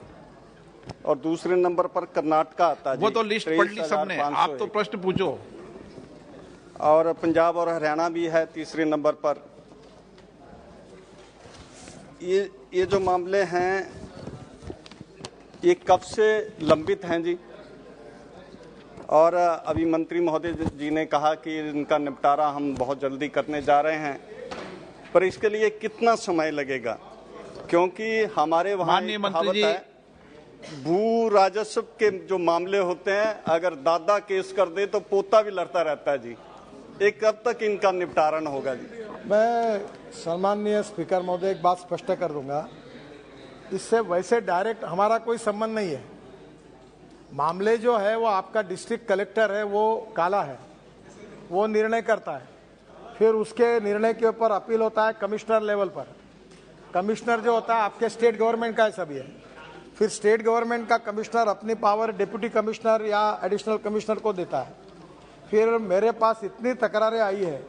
और दूसरे नंबर पर कर्नाटक आता है। वो तो लिस्ट पढ़ ली सबने, आप तो प्रश्न पूछो। और पंजाब और हरियाणा भी है तीसरे नंबर पर। ये जो मामले हैं ये कब से लंबित हैं जी? और अभी मंत्री महोदय जी ने कहा कि इनका निपटारा हम बहुत जल्दी करने जा रहे हैं, पर इसके लिए कितना समय लगेगा? क्योंकि हमारे वहाँ कहावत है, भू राजस्व के जो मामले होते हैं अगर दादा केस कर दे तो पोता भी लड़ता रहता है जी। एक कब तक इनका निपटारण होगा जी? मैं सम्माननीय स्पीकर महोदय एक बात स्पष्ट कर दूंगा, इससे वैसे डायरेक्ट हमारा कोई संबंध नहीं है। मामले जो है वो आपका डिस्ट्रिक्ट कलेक्टर है, वो काला है, वो निर्णय करता है, फिर उसके निर्णय के ऊपर अपील होता है कमिश्नर लेवल पर। कमिश्नर जो होता है आपके स्टेट गवर्नमेंट का सभी है, फिर स्टेट गवर्नमेंट का कमिश्नर अपनी पावर डिप्टी कमिश्नर या एडिशनल कमिश्नर को देता है। फिर मेरे पास इतनी तकरारें आई है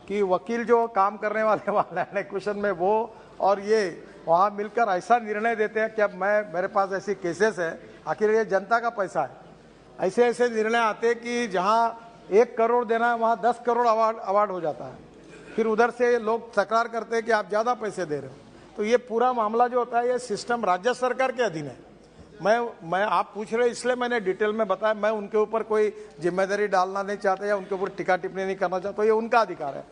कि वकील जो काम करने वाले क्वेश्चन में वो और ये वहाँ मिलकर ऐसा निर्णय देते हैं कि अब मेरे पास ऐसी केसेस है, आखिर ये जनता का पैसा है। ऐसे ऐसे निर्णय आते हैं कि जहाँ 1 करोड़ देना है वहाँ 10 करोड़ अवार्ड हो जाता है। फिर उधर से लोग तकरार करते हैं कि आप ज़्यादा पैसे दे रहे हो। तो ये पूरा मामला जो होता है ये सिस्टम राज्य सरकार के अधीन है। मैं आप पूछ रहे इसलिए मैंने डिटेल में बताया। मैं उनके ऊपर कोई जिम्मेदारी डालना नहीं चाहता या उनके ऊपर टिक्का टिप्पणी नहीं करना चाहता, ये उनका अधिकार है।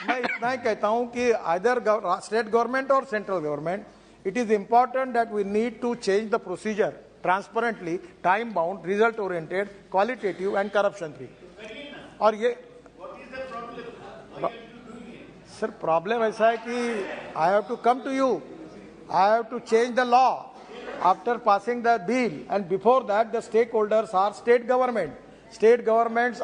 मैं इतना ही कहता हूं कि आइदर स्टेट गवर्नमेंट और central government, it is important that we need to change the procedure transparently, time bound, result oriented, qualitative and corruption free. और ये सर प्रॉब्लम ऐसा है कि I have to come to you, I have to change the law after passing the bill, and before that the stakeholders are state government. State government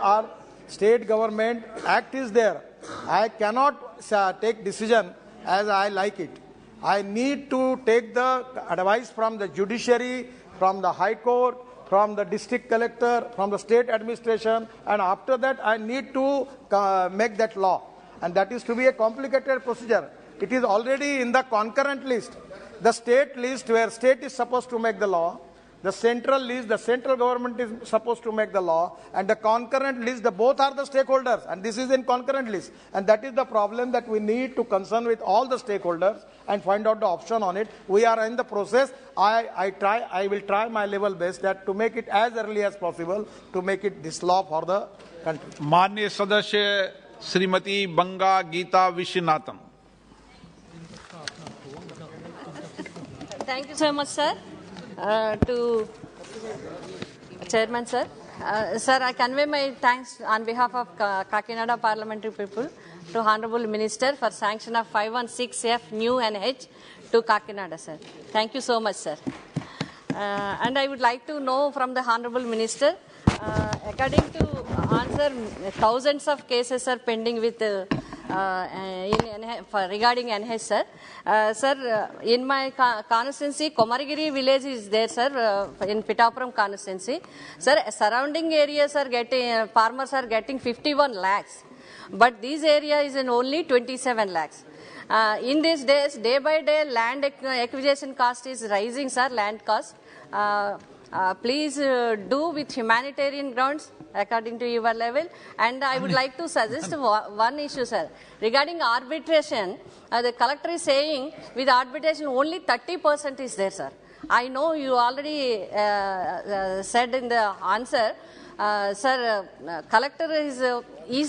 act is there. I cannot take decision as I like it. I need to take the advice from the judiciary, from the high court, from the district collector, from the state administration, and after that I need to make that law, and that is to be a complicated procedure. It is already in the concurrent list. The state list where state is supposed to make the law, the central list, the central government is supposed to make the law, and the concurrent list, both are the stakeholders, and this is in concurrent list. And that is the problem that we need to concern with all the stakeholders and find out the option on it. We are in the process. I will try my level best that to make it as early as possible to make it this law for the country. माननीय सदस्य Shrimati Vanga Geetha Vishwanathan. Thank you so much, sir. To Chairman, sir. Sir, I convey my thanks on behalf of Kakinada parliamentary people to Honorable Minister for sanction of 516F new NH to Kakinada, sir. Thank you so much, sir. And I would like to know from the Honorable Minister, according to answer, thousands of cases are pending with regarding NH, sir. Sir, in my constituency, Komargiri village is there, sir, in Pittapuram constituency. Sir, surrounding areas are getting, farmers are getting 51 lakhs. But this area is in only 27 lakhs. In these days, day by day, land acquisition cost is rising, sir, land cost. Please do with humanitarian grounds according to your level. And I would like to suggest one issue, sir. Regarding arbitration, the collector is saying with arbitration only 30% is there, sir. I know you already said in the answer, sir, collector is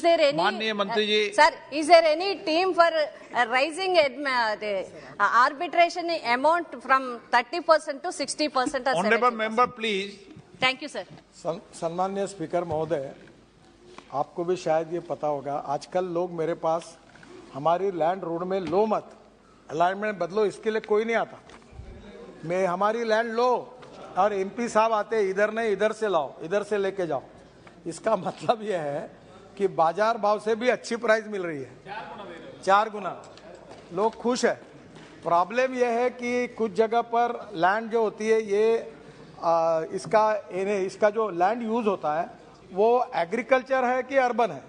there any, sir, is there any team for raising the arbitration amount from 30% to 60%? Honorable member, please. Thank you, sir. सम्माननीय speaker महोदय, आपको भी शायद ये पता होगा, आजकल लोग मेरे पास हमारी लैंड रोड में लो मत, अलाइनमेंट बदलो, इसके लिए कोई नहीं आता। मैं हमारी लैंड लो और एमपी साहब आते इधर नहीं, इधर से लाओ, इधर से लेके जाओ। इसका मतलब यह है कि बाजार भाव से भी अच्छी प्राइस मिल रही है, 4 गुना। लोग खुश है। प्रॉब्लम यह है कि कुछ जगह पर लैंड जो होती है, ये इसका जो लैंड यूज होता है वो एग्रीकल्चर है कि अर्बन है।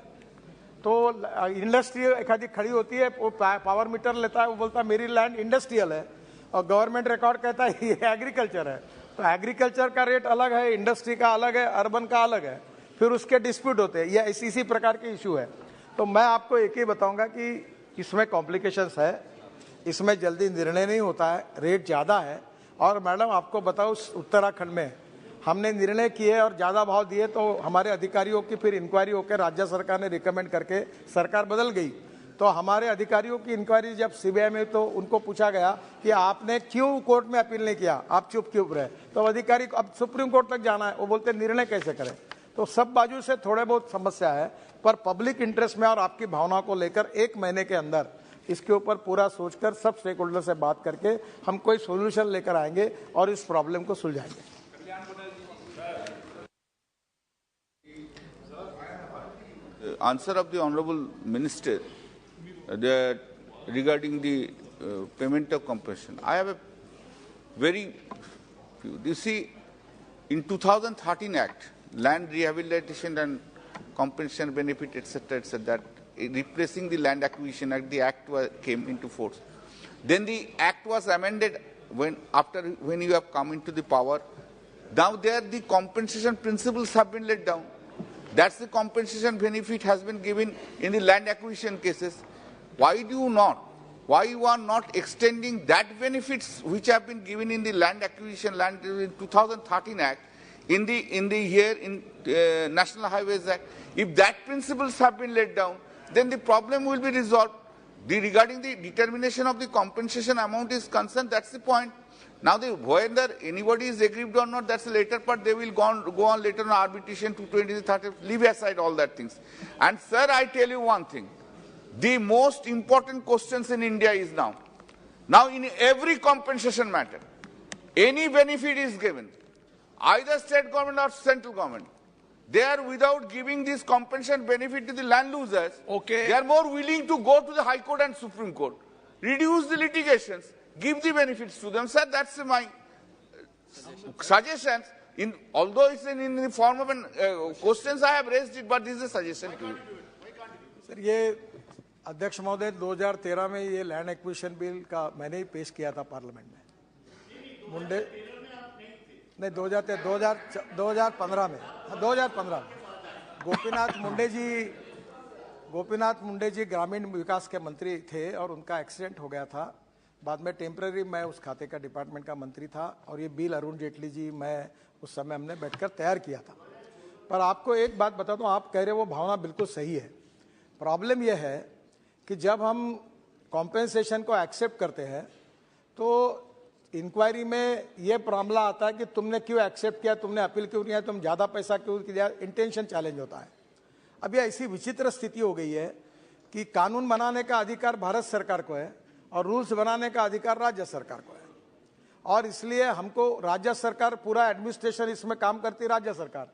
तो इंडस्ट्री एखादी खड़ी होती है, वो पावर मीटर लेता है, वो बोलता है मेरी लैंड इंडस्ट्रियल है, और गवर्नमेंट रिकॉर्ड कहता है ये एग्रीकल्चर है। तो एग्रीकल्चर का रेट अलग है, इंडस्ट्री का अलग है, अर्बन का अलग है, फिर उसके डिस्प्यूट होते हैं। ये इसी प्रकार के इशू है। तो मैं आपको एक ही बताऊंगा कि इसमें कॉम्प्लिकेशंस है, इसमें जल्दी निर्णय नहीं होता है, रेट ज़्यादा है। और मैडम आपको बताओ, उत्तराखंड में हमने निर्णय किए और ज़्यादा भाव दिए, तो हमारे अधिकारियों की फिर इंक्वायरी होकर राज्य सरकार ने रिकमेंड करके सरकार बदल गई। तो हमारे अधिकारियों की इंक्वायरी जब सीबीआई में, तो उनको पूछा गया कि आपने क्यों कोर्ट में अपील नहीं किया, आप चुप क्यों रहे। तो अधिकारी को अब सुप्रीम कोर्ट तक जाना है, वो बोलते निर्णय कैसे करें। तो सब बाजू से थोड़े बहुत समस्या है, पर पब्लिक इंटरेस्ट में और आपकी भावनाओं को लेकर 1 महीने के अंदर इसके ऊपर पूरा सोचकर सब स्टेक होल्डर से बात करके हम कोई सोल्यूशन लेकर आएंगे और इस प्रॉब्लम को सुलझाएंगे। Answer of the Honorable Minister regarding the payment of compensation. I have a very few. You see, in 2013 Act, Land Rehabilitation and Compensation Benefit, etc., that replacing the Land Acquisition Act, the Act came into force. Then the Act was amended when you have come into the power. Now there the compensation principles have been laid down. That's the compensation benefit has been given in the land acquisition cases. Why you are not extending that benefits which have been given in the land acquisition, in 2013 Act, in the National Highways Act? If that principles have been laid down, then the problem will be resolved. Regarding the determination of the compensation amount is concerned, that's the point. Now, whether anybody is aggrieved or not, that's the later part. They will go on later on arbitration, 220, 30, leave aside all that things. And sir, I tell you one thing. The most important questions in India is now in every compensation matter, any benefit is given, either state government or central government, they are without giving this compensation benefit to the land losers. Okay. They are more willing to go to the High Court and Supreme Court, reduce the litigations, give the benefits to them. Sir, that's my suggestion. Although it's in the form of questions I have raised it, but this is a suggestion to you. Sir, ये अध्यक्ष महोदय 2013 में ये land acquisition bill का मैंने ही पेश किया था पार्लियामेंट में। मुंडे नहीं 2015 में गोपीनाथ मुंडे जी ग्रामीण विकास के मंत्री थे और उनका एक्सीडेंट हो गया था। बाद में टेम्पररी मैं उस खाते का डिपार्टमेंट का मंत्री था और ये बिल अरुण जेटली जी मैं उस समय हमने बैठकर तैयार किया था। पर आपको एक बात बता दूं, आप कह रहे हो वो भावना बिल्कुल सही है। प्रॉब्लम यह है कि जब हम कॉम्पेंसेशन को एक्सेप्ट करते हैं तो इंक्वायरी में ये मामला आता है कि तुमने क्यों एक्सेप्ट किया, तुमने अपील क्यों किया, तुम ज़्यादा पैसा क्यों किया, इंटेंशन चैलेंज होता है। अब ये ऐसी विचित्र स्थिति हो गई है कि कानून बनाने का अधिकार भारत सरकार को है और रूल्स बनाने का अधिकार राज्य सरकार को है, और इसलिए हमको राज्य सरकार पूरा एडमिनिस्ट्रेशन इसमें काम करती है, राज्य सरकार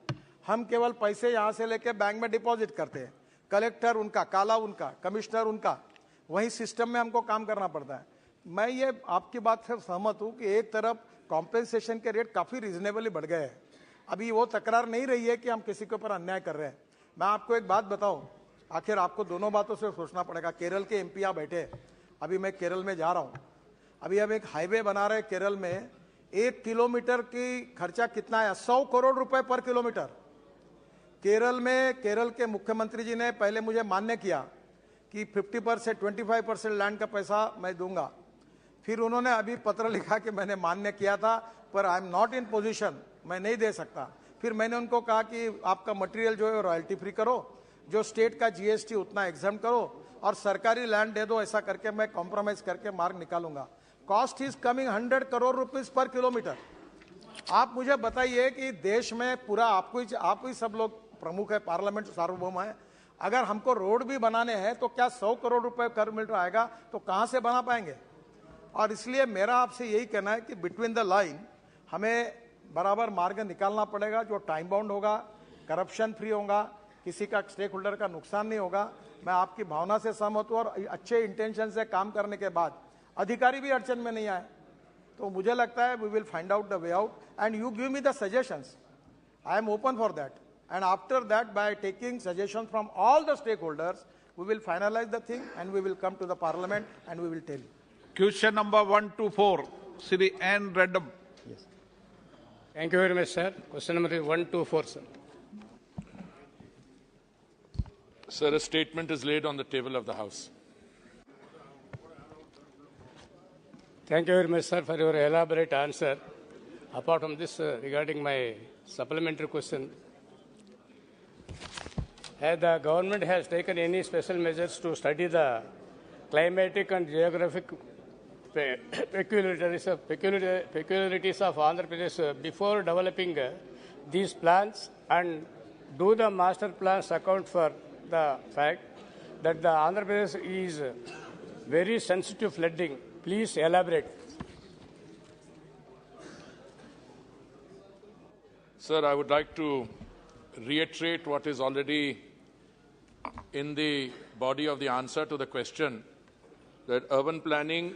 हम केवल पैसे यहाँ से लेके बैंक में डिपॉजिट करते हैं, कलेक्टर उनका, काला उनका, कमिश्नर उनका, वही सिस्टम में हमको काम करना पड़ता है। मैं ये आपकी बात से सहमत हूँ कि एक तरफ कॉम्पेंसेशन के रेट काफ़ी रिजनेबली बढ़ गए हैं, अभी वो तकरार नहीं रही है कि हम किसी के ऊपर अन्याय कर रहे हैं। मैं आपको एक बात बताऊं, आखिर आपको दोनों बातों से सोचना पड़ेगा। केरल के एमपी यहाँ बैठे, अभी मैं केरल में जा रहा हूँ, अभी हम एक हाईवे बना रहे हैं केरल में, 1 किलोमीटर की खर्चा कितना है? 100 करोड़ रुपए पर किलोमीटर। केरल में केरल के मुख्यमंत्री जी ने पहले मुझे मान्य किया कि 50% 25% लैंड का पैसा मैं दूंगा, फिर उन्होंने अभी पत्र लिखा कि मैंने मान्य किया था पर आई एम नॉट इन पोजीशन, मैं नहीं दे सकता। फिर मैंने उनको कहा कि आपका मटेरियल जो है रॉयल्टी फ्री करो, जो स्टेट का जीएसटी उतना एग्जाम करो और सरकारी लैंड दे दो, ऐसा करके मैं कॉम्प्रोमाइज करके मार्ग निकालूंगा। Cost is coming 100 crore rupees पर किलोमीटर। आप मुझे बताइए कि देश में पूरा आप ही सब लोग प्रमुख है, पार्लियामेंट सार्वभौम है, अगर हमको रोड भी बनाने हैं तो क्या 100 करोड़ रुपए पर किलोमीटर आएगा तो कहां से बना पाएंगे? और इसलिए मेरा आपसे यही कहना है कि बिटवीन द लाइन हमें बराबर मार्ग निकालना पड़ेगा, जो टाइम बाउंड होगा, करप्शन फ्री होगा, किसी का स्टेक होल्डर का नुकसान नहीं होगा। मैं आपकी भावना से सहमत हूं और अच्छे इंटेंशन से काम करने के बाद अधिकारी भी अड़चन में नहीं आए तो मुझे लगता है we will find out the way out and you give me the suggestions, I am open for that, and after that by taking suggestions from all the stakeholders we will finalize the thing and we will come to the parliament and we will tell you. Question number 124, Shri N. Redam. Yes. Thank you very much, sir. Question number 124, sir. Sir, a statement is laid on the table of the House. Thank you very much, sir, for your elaborate answer. Apart from this, regarding my supplementary question, the government has taken any special measures to study the climatic and geographic peculiarities of Andhra Pradesh before developing these plans, and do the master plans account for the fact that the Andhra Pradesh is very sensitive flooding? Please elaborate. Sir, I would like to reiterate what is already in the body of the answer to the question, that urban planning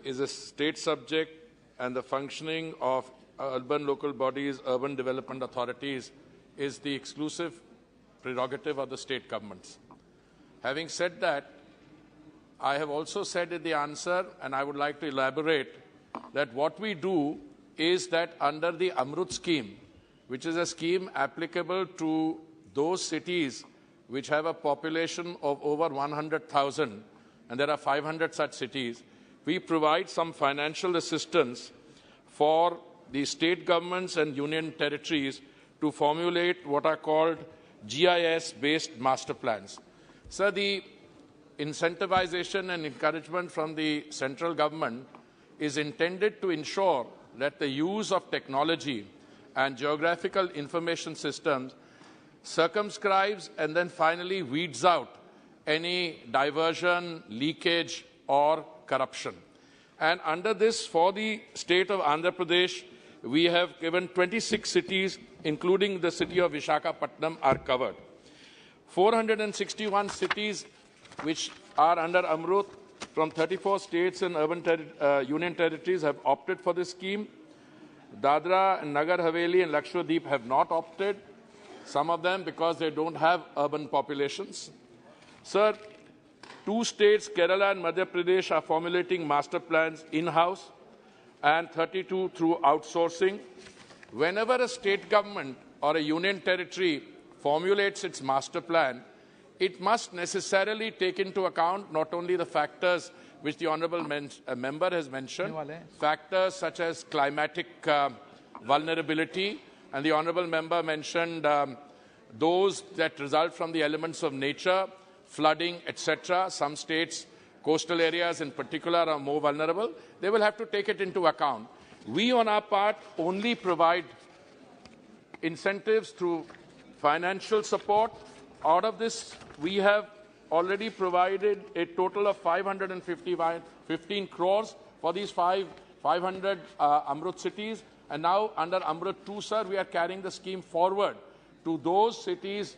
is a state subject and the functioning of urban local bodies, urban development authorities, is the exclusive prerogative of the state governments. Having said that, I have also said in the answer, and I would like to elaborate, that what we do is that under the Amrut scheme, which is a scheme applicable to those cities which have a population of over 100,000, and there are 500 such cities, we provide some financial assistance for the state governments and union territories to formulate what are called GIS-based master plans. Sir, the incentivization and encouragement from the central government is intended to ensure that the use of technology and geographical information systems circumscribes and then finally weeds out any diversion, leakage, or corruption. And under this, for the state of Andhra Pradesh, we have given 26 cities, including the city of Visakhapatnam, are covered. 461 cities which are under Amrut from 34 states and urban union territories have opted for this scheme. Dadra, Nagar Haveli and Lakshadweep have not opted, some of them because they don't have urban populations. Sir, 2 states, Kerala and Madhya Pradesh, are formulating master plans in-house and 32 through outsourcing. Whenever a state government or a union territory formulates its master plan, it must necessarily take into account not only the factors which the Honourable Member has mentioned, factors such as climatic vulnerability, and the Honourable Member mentioned those that result from the elements of nature, flooding, etc. Some states, coastal areas in particular, are more vulnerable. They will have to take it into account. We, on our part, only provide incentives through financial support. Out of this, we have already provided a total of 515 crores for these 500 Amrut cities. And now under Amrut 2, sir, we are carrying the scheme forward to those cities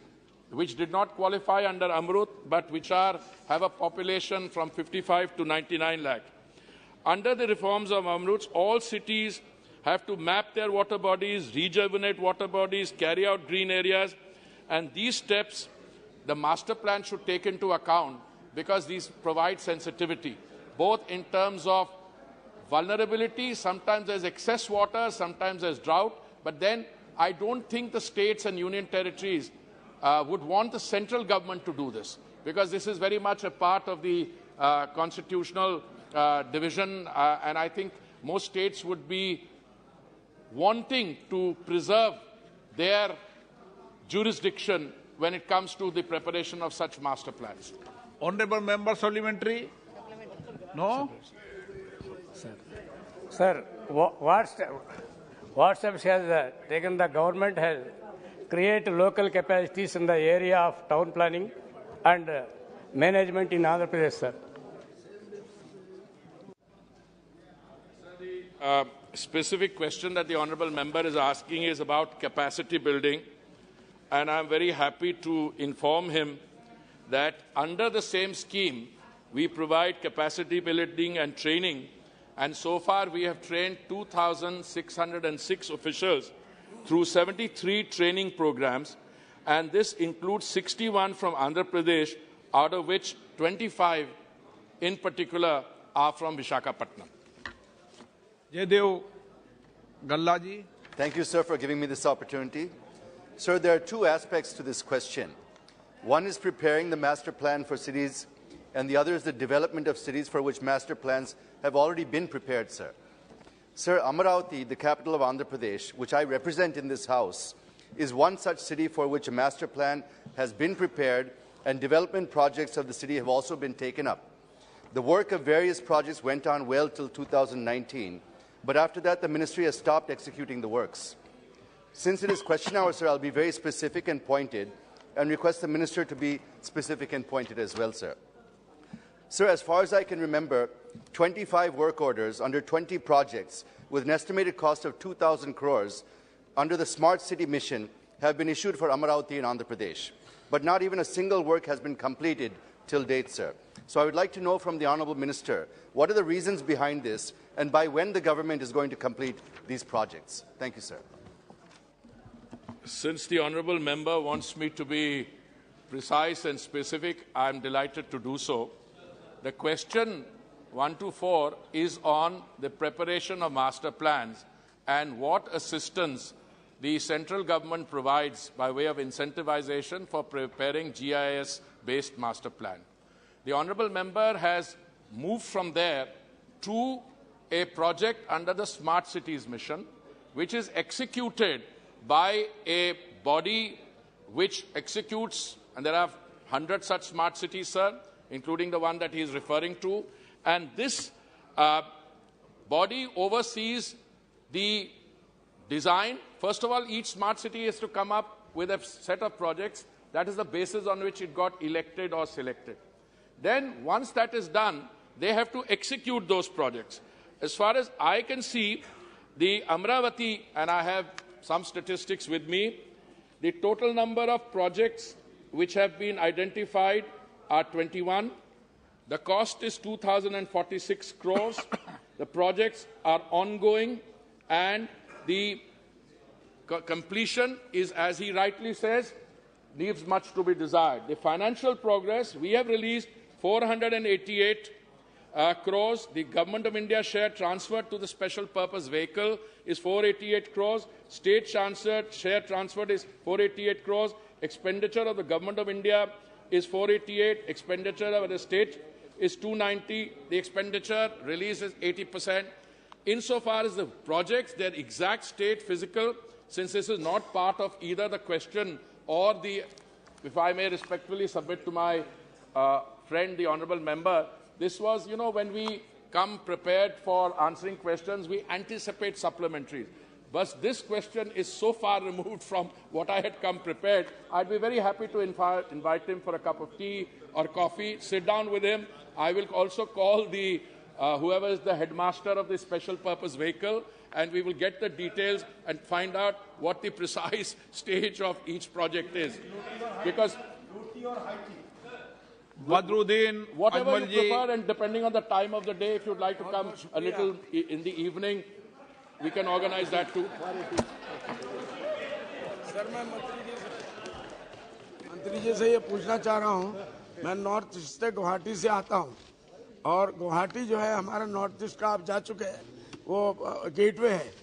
which did not qualify under Amrut, but which have a population from 55 to 99 lakh. Under the reforms of Amrut, all cities have to map their water bodies, rejuvenate water bodies, carry out green areas, and these steps the master plan should take into account because these provide sensitivity, both in terms of vulnerability, sometimes there's excess water, sometimes there's drought, but then I don't think the states and union territories would want the central government to do this, because this is very much a part of the constitutional division, and I think most states would be wanting to preserve their jurisdiction when it comes to the preparation of such master plans. Honourable Member Supplementary? No? Sir, what steps has taken the government has create local capacities in the area of town planning and management in Andhra Pradesh, sir? The specific question that the honourable member is asking is about capacity building, and I'm very happy to inform him that under the same scheme, we provide capacity building and training, and so far we have trained 2,606 officials through 73 training programs, and this includes 61 from Andhra Pradesh, out of which 25 in particular are from Visakhapatnam. Jaidev Gallaji. Thank you, sir, for giving me this opportunity. Sir, there are two aspects to this question. One is preparing the master plan for cities, and the other is the development of cities for which master plans have already been prepared, sir. Sir, Amaravati, the capital of Andhra Pradesh, which I represent in this House, is one such city for which a master plan has been prepared and development projects of the city have also been taken up. The work of various projects went on well till 2019, but after that the ministry has stopped executing the works. Since it is question hour, sir, I'll be very specific and pointed and request the minister to be specific and pointed as well, sir. Sir, as far as I can remember, 25 work orders under 20 projects with an estimated cost of 2,000 crores under the Smart City mission have been issued for Amaravati in Andhra Pradesh. But not even a single work has been completed till date, sir. So I would like to know from the Honourable Minister, what are the reasons behind this and by when the government is going to complete these projects? Thank you, sir. Since the honourable member wants me to be precise and specific, I am delighted to do so. The question 1 to 4 is on the preparation of master plans and what assistance the central government provides by way of incentivization for preparing GIS-based master plan. The honourable member has moved from there to a project under the Smart Cities mission, which is executed by a body which executes, and there are 100 such smart cities, sir, including the one that he is referring to, and this body oversees the design. First of all, each smart city is to come up with a set of projects. That is the basis on which it got elected or selected. Then, once that is done, they have to execute those projects. As far as I can see, the Amaravati, and I have some statistics with me, the total number of projects which have been identified are 21. The cost is 2,046 crores. The projects are ongoing, and the completion is, as he rightly says, leaves much to be desired. The financial progress, we have released 488 crores. The Government of India share transferred to the special purpose vehicle is 488 crores. State share transferred is 488 crores. Expenditure of the Government of India is 488. Expenditure of the state is 290. The expenditure release is 80%. Insofar as the projects, their exact state physical, since this is not part of either the question or the, if I may respectfully submit to my friend, the honourable member, this was, when we come prepared for answering questions, we anticipate supplementaries. But this question is so far removed from what I had come prepared. I'd be very happy to invite him for a cup of tea or coffee, sit down with him. I will also call the whoever is the headmaster of the special purpose vehicle, and we will get the details and find out what the precise stage of each project is. Because Badruddin, whatever you Ajmalji, prefer, and depending on the time of the day, if you'd like to come a little in the evening, we can organize that too. Sir मैं मंत्री जी से ये पूछना चाह रहा हूँ, मैं north east से गुवाहाटी से आता हूँ और गुवाहाटी जो है हमारा नॉर्थ ईस्ट का आप जा चुके हैं, वो गेटवे है,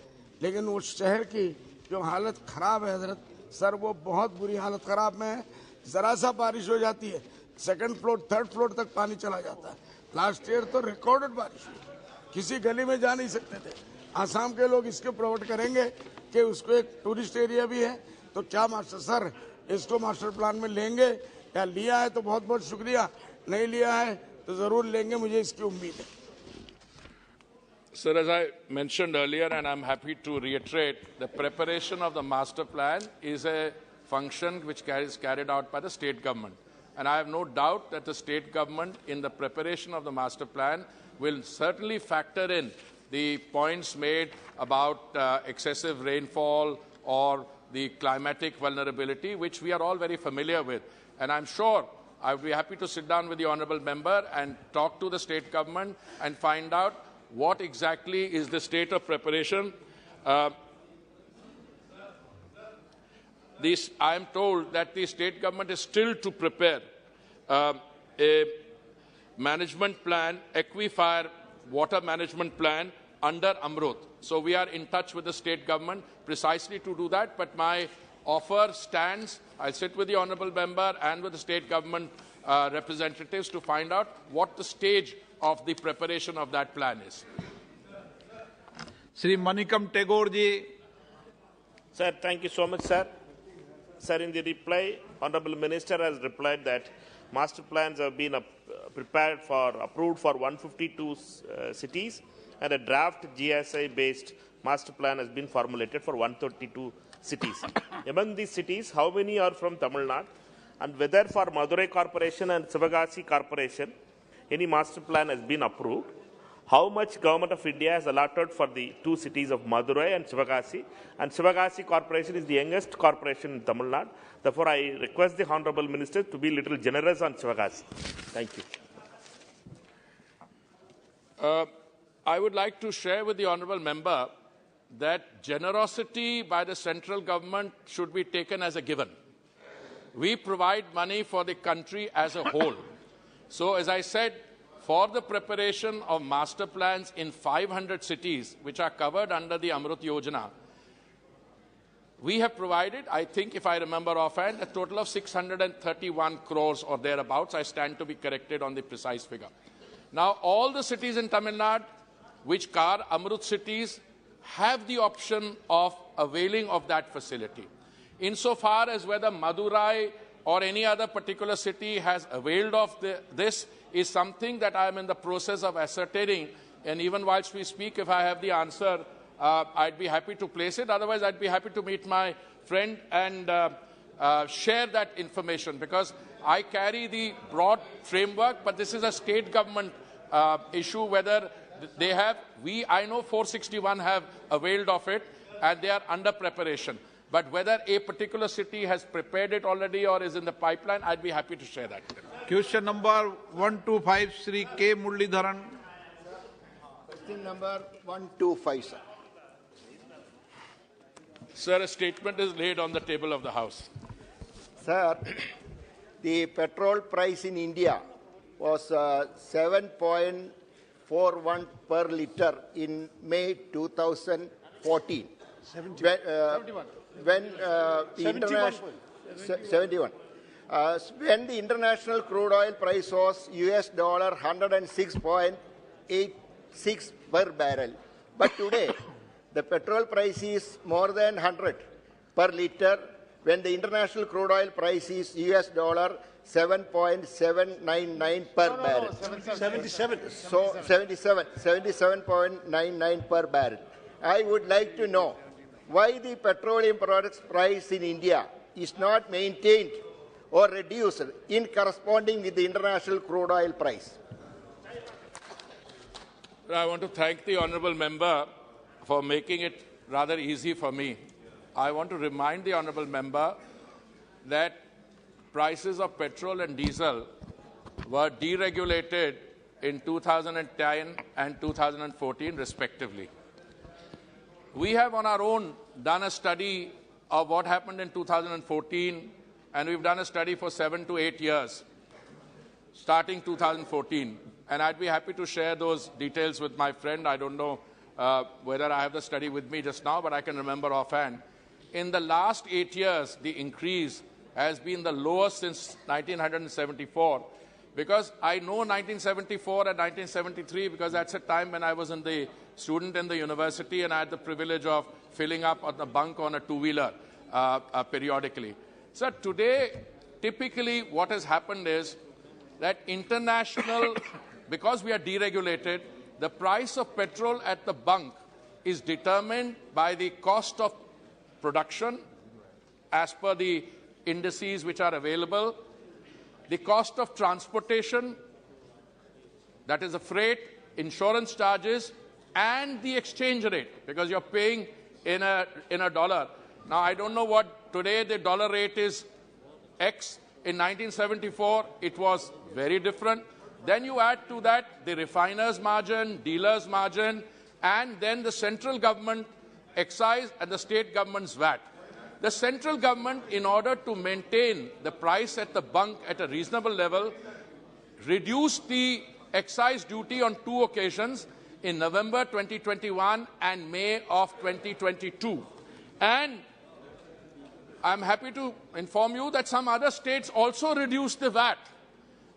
लेकिन उस शहर की जो हालत खराब है हजरत सर, वो बहुत बुरी हालत खराब में है। जरा सा बारिश हो जाती है, सेकंड फ्लोर थर्ड फ्लोर तक पानी चला जाता है। लास्ट ईयर तो रिकॉर्डेड बारिश हुई, किसी गली में जा नहीं सकते थे। आसाम के लोग इसके प्रमोट करेंगे कि उसको एक टूरिस्ट एरिया भी है, तो क्या मास्टर सर इसको मास्टर प्लान में लेंगे, या लिया है तो बहुत बहुत शुक्रिया, नहीं लिया है तो जरूर लेंगे, मुझे इसकी उम्मीद है। Sir, as I mentioned earlier, and I'm happy to reiterate, the preparation of the master plan is a function which is carried out by the state government. And I have no doubt that the state government, in the preparation of the master plan, will certainly factor in the points made about excessive rainfall or the climatic vulnerability, which we are all very familiar with. And I'm sure I would be happy to sit down with the honourable member and talk to the state government and find out what exactly is the state of preparation. I am told that the state government is still to prepare a management plan, aquifer water management plan under Amrut. So we are in touch with the state government precisely to do that. But my offer stands. I'll sit with the honourable member and with the state government representatives to find out what the stage of the preparation of that plan is. Sri Manikam Tagore ji. Sir, thank you so much, sir. Sir, in the reply, Honourable Minister has replied that master plans have been approved for 152 cities, and a draft GSI-based master plan has been formulated for 132 cities. Among these cities, how many are from Tamil Nadu, and whether for Madurai Corporation and Sivagasi Corporation, any master plan has been approved? How much Government of India has allotted for the two cities of Madurai and Sivagasi? And Sivagasi Corporation is the youngest corporation in Tamil Nadu. Therefore, I request the Honourable Minister to be a little generous on Sivagasi. Thank you. I would like to share with the Honourable Member that generosity by the central government should be taken as a given. We provide money for the country as a whole. So, as I said, for the preparation of master plans in 500 cities, which are covered under the Amrut Yojana, we have provided, I think, if I remember offhand, a total of 631 crores or thereabouts. I stand to be corrected on the precise figure. Now, all the cities in Tamil Nadu, which are Amrut cities, have the option of availing of that facility. Insofar as whether Madurai or any other particular city has availed of this is something that I am in the process of ascertaining, and even whilst we speak, if I have the answer, I'd be happy to place it. Otherwise, I'd be happy to meet my friend and share that information, because I carry the broad framework, but this is a state government issue, whether they have, I know 461 have availed of it, and they are under preparation. But whether a particular city has prepared it already or is in the pipeline, I'd be happy to share that. Question number 125, Sri K. Muralidharan. Question number 125, sir. Sir, a statement is laid on the table of the House. Sir, the petrol price in India was 7.41 per litre in May 2014. 71. When the international 71. When the international crude oil price was US dollar $106.86 per barrel, but today the petrol price is more than 100 per litre, when the international crude oil price is US dollar $7.799 per barrel. 77. So 77.99 per barrel. I would like to know why the petroleum products price in India is not maintained or reduced in corresponding with the international crude oil price. I want to thank the honourable member for making it rather easy for me. I want to remind the honourable member that prices of petrol and diesel were deregulated in 2010 and 2014 respectively. We have on our own done a study of what happened in 2014, and we've done a study for 7 to 8 years, starting 2014. And I'd be happy to share those details with my friend. I don't know whether I have the study with me just now, but I can remember offhand. In the last 8 years, the increase has been the lowest since 1974. Because I know 1974 and 1973 because that's a time when I was a student in the university and I had the privilege of filling up on the bunk on a two-wheeler periodically. So today, typically what has happened is that international, because we are deregulated, the price of petrol at the bunk is determined by the cost of production as per the indices which are available, the cost of transportation, that is the freight, insurance charges, and the exchange rate, because you're paying in a dollar. Now, I don't know what today the dollar rate is X. In 1974, it was very different. Then you add to that the refiner's margin, dealer's margin, and then the central government excise and the state government's VAT. The central government, in order to maintain the price at the bunk at a reasonable level, reduced the excise duty on 2 occasions, in November 2021 and May of 2022. And I'm happy to inform you that some other states also reduced the VAT.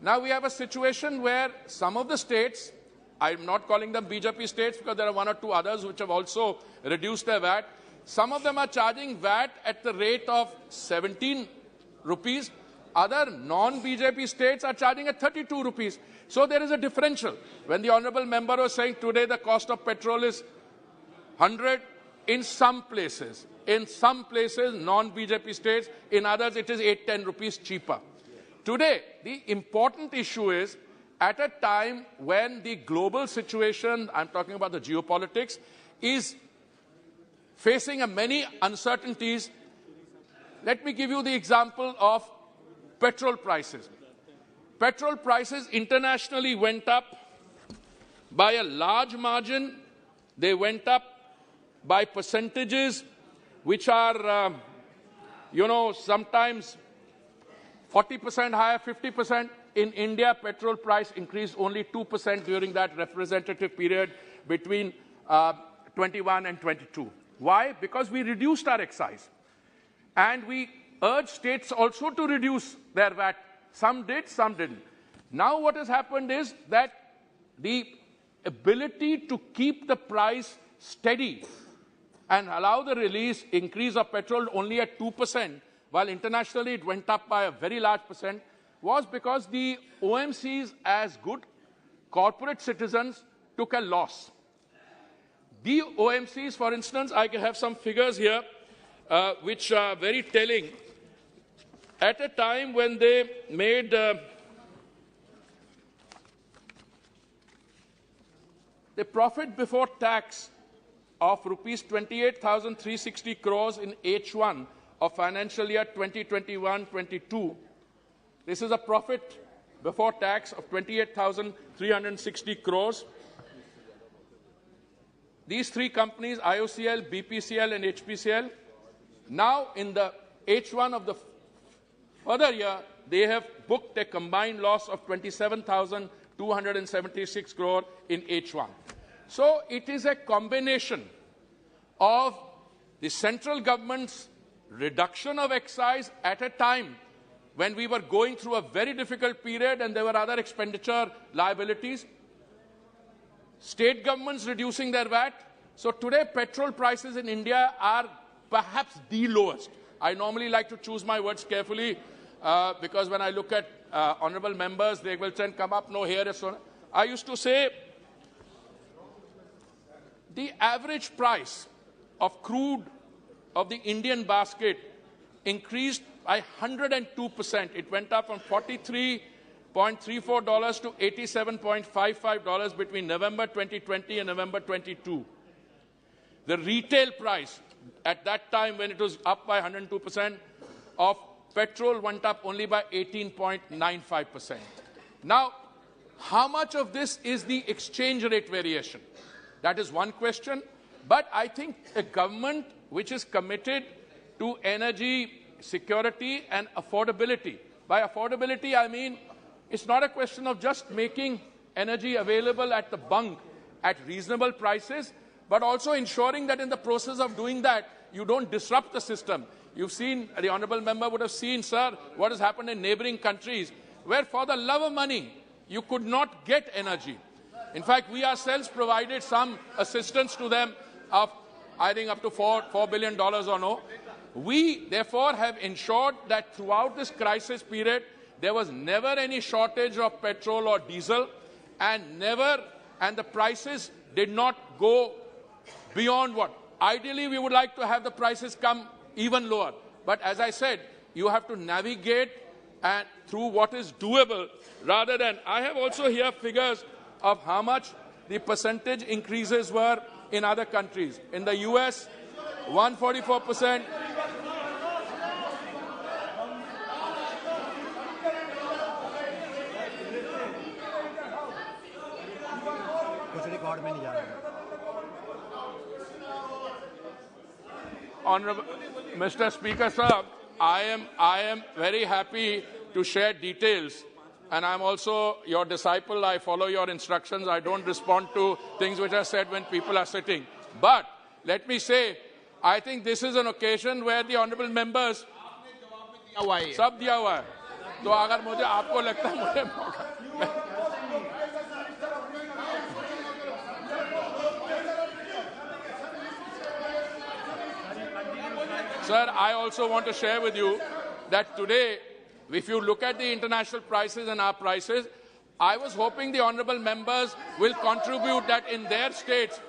Now we have a situation where some of the states, I'm not calling them BJP states because there are 1 or 2 others which have also reduced their VAT. Some of them are charging VAT at the rate of 17 rupees. Other non-BJP states are charging at 32 rupees. So there is a differential. When the honourable member was saying today the cost of petrol is 100 in some places. In some places, non-BJP states, in others it is 8-10 rupees cheaper. Today, the important issue is, at a time when the global situation, I'm talking about the geopolitics, is facing many uncertainties. Let me give you the example of petrol prices. Petrol prices internationally went up by a large margin. They went up by percentages which are, sometimes 40% higher, 50%. In India, petrol price increased only 2% during that representative period between 21 and 22. Why? Because we reduced our excise. And we urged states also to reduce their VAT. Some did, some didn't. Now what has happened is that the ability to keep the price steady and allow the increase of petrol only at 2%, while internationally it went up by a very large percent, was because the OMCs, as good corporate citizens, took a loss. The OMCs, for instance, I have some figures here which are very telling. At a time when they made the profit before tax of rupees 28,360 crores in H1 of financial year 2021-22, this is a profit before tax of 28,360 crores. These 3 companies, IOCL, BPCL and HPCL, now in the H1 of the further year, they have booked a combined loss of 27,276 crore in H1. So it is a combination of the central government's reduction of excise at a time when we were going through a very difficult period and there were other expenditure liabilities, state governments reducing their VAT. So today petrol prices in India are perhaps the lowest. I normally like to choose my words carefully because when I look at honourable members, they will then come up, no, here is so. I used to say the average price of crude of the Indian basket increased by 102%. It went up from $43.34 to $87.55 between November 2020 and November 22. The retail price at that time, when it was up by 102%, of petrol went up only by 18.95%. Now, how much of this is the exchange rate variation? That is one question. But I think a government which is committed to energy security and affordability. By affordability, I mean it's not a question of just making energy available at the bunk at reasonable prices, but also ensuring that in the process of doing that, you don't disrupt the system. You've seen, the honourable member would have seen, sir, what has happened in neighbouring countries, where for the love of money, you could not get energy. In fact, we ourselves provided some assistance to them of, I think, up to $4 billion or no. We, therefore, have ensured that throughout this crisis period, there was never any shortage of petrol or diesel, and the prices did not go beyond what? Ideally, we would like to have the prices come even lower. But as I said, you have to navigate and through what is doable rather than... I have also here figures of how much the percentage increases were in other countries. In the US, 144%. Honorable Mr. Speaker, sir, I am very happy to share details, and I'm also your disciple. I follow your instructions. I don't respond to things which are said when people are sitting. But let me say, I think this is an occasion where the honorable members सब दिया हुआ है. तो अगर मुझे आपको लगता है मुझे Sir, I also want to share with you that today, if you look at the international prices and our prices, I was hoping the honorable members will contribute that in their states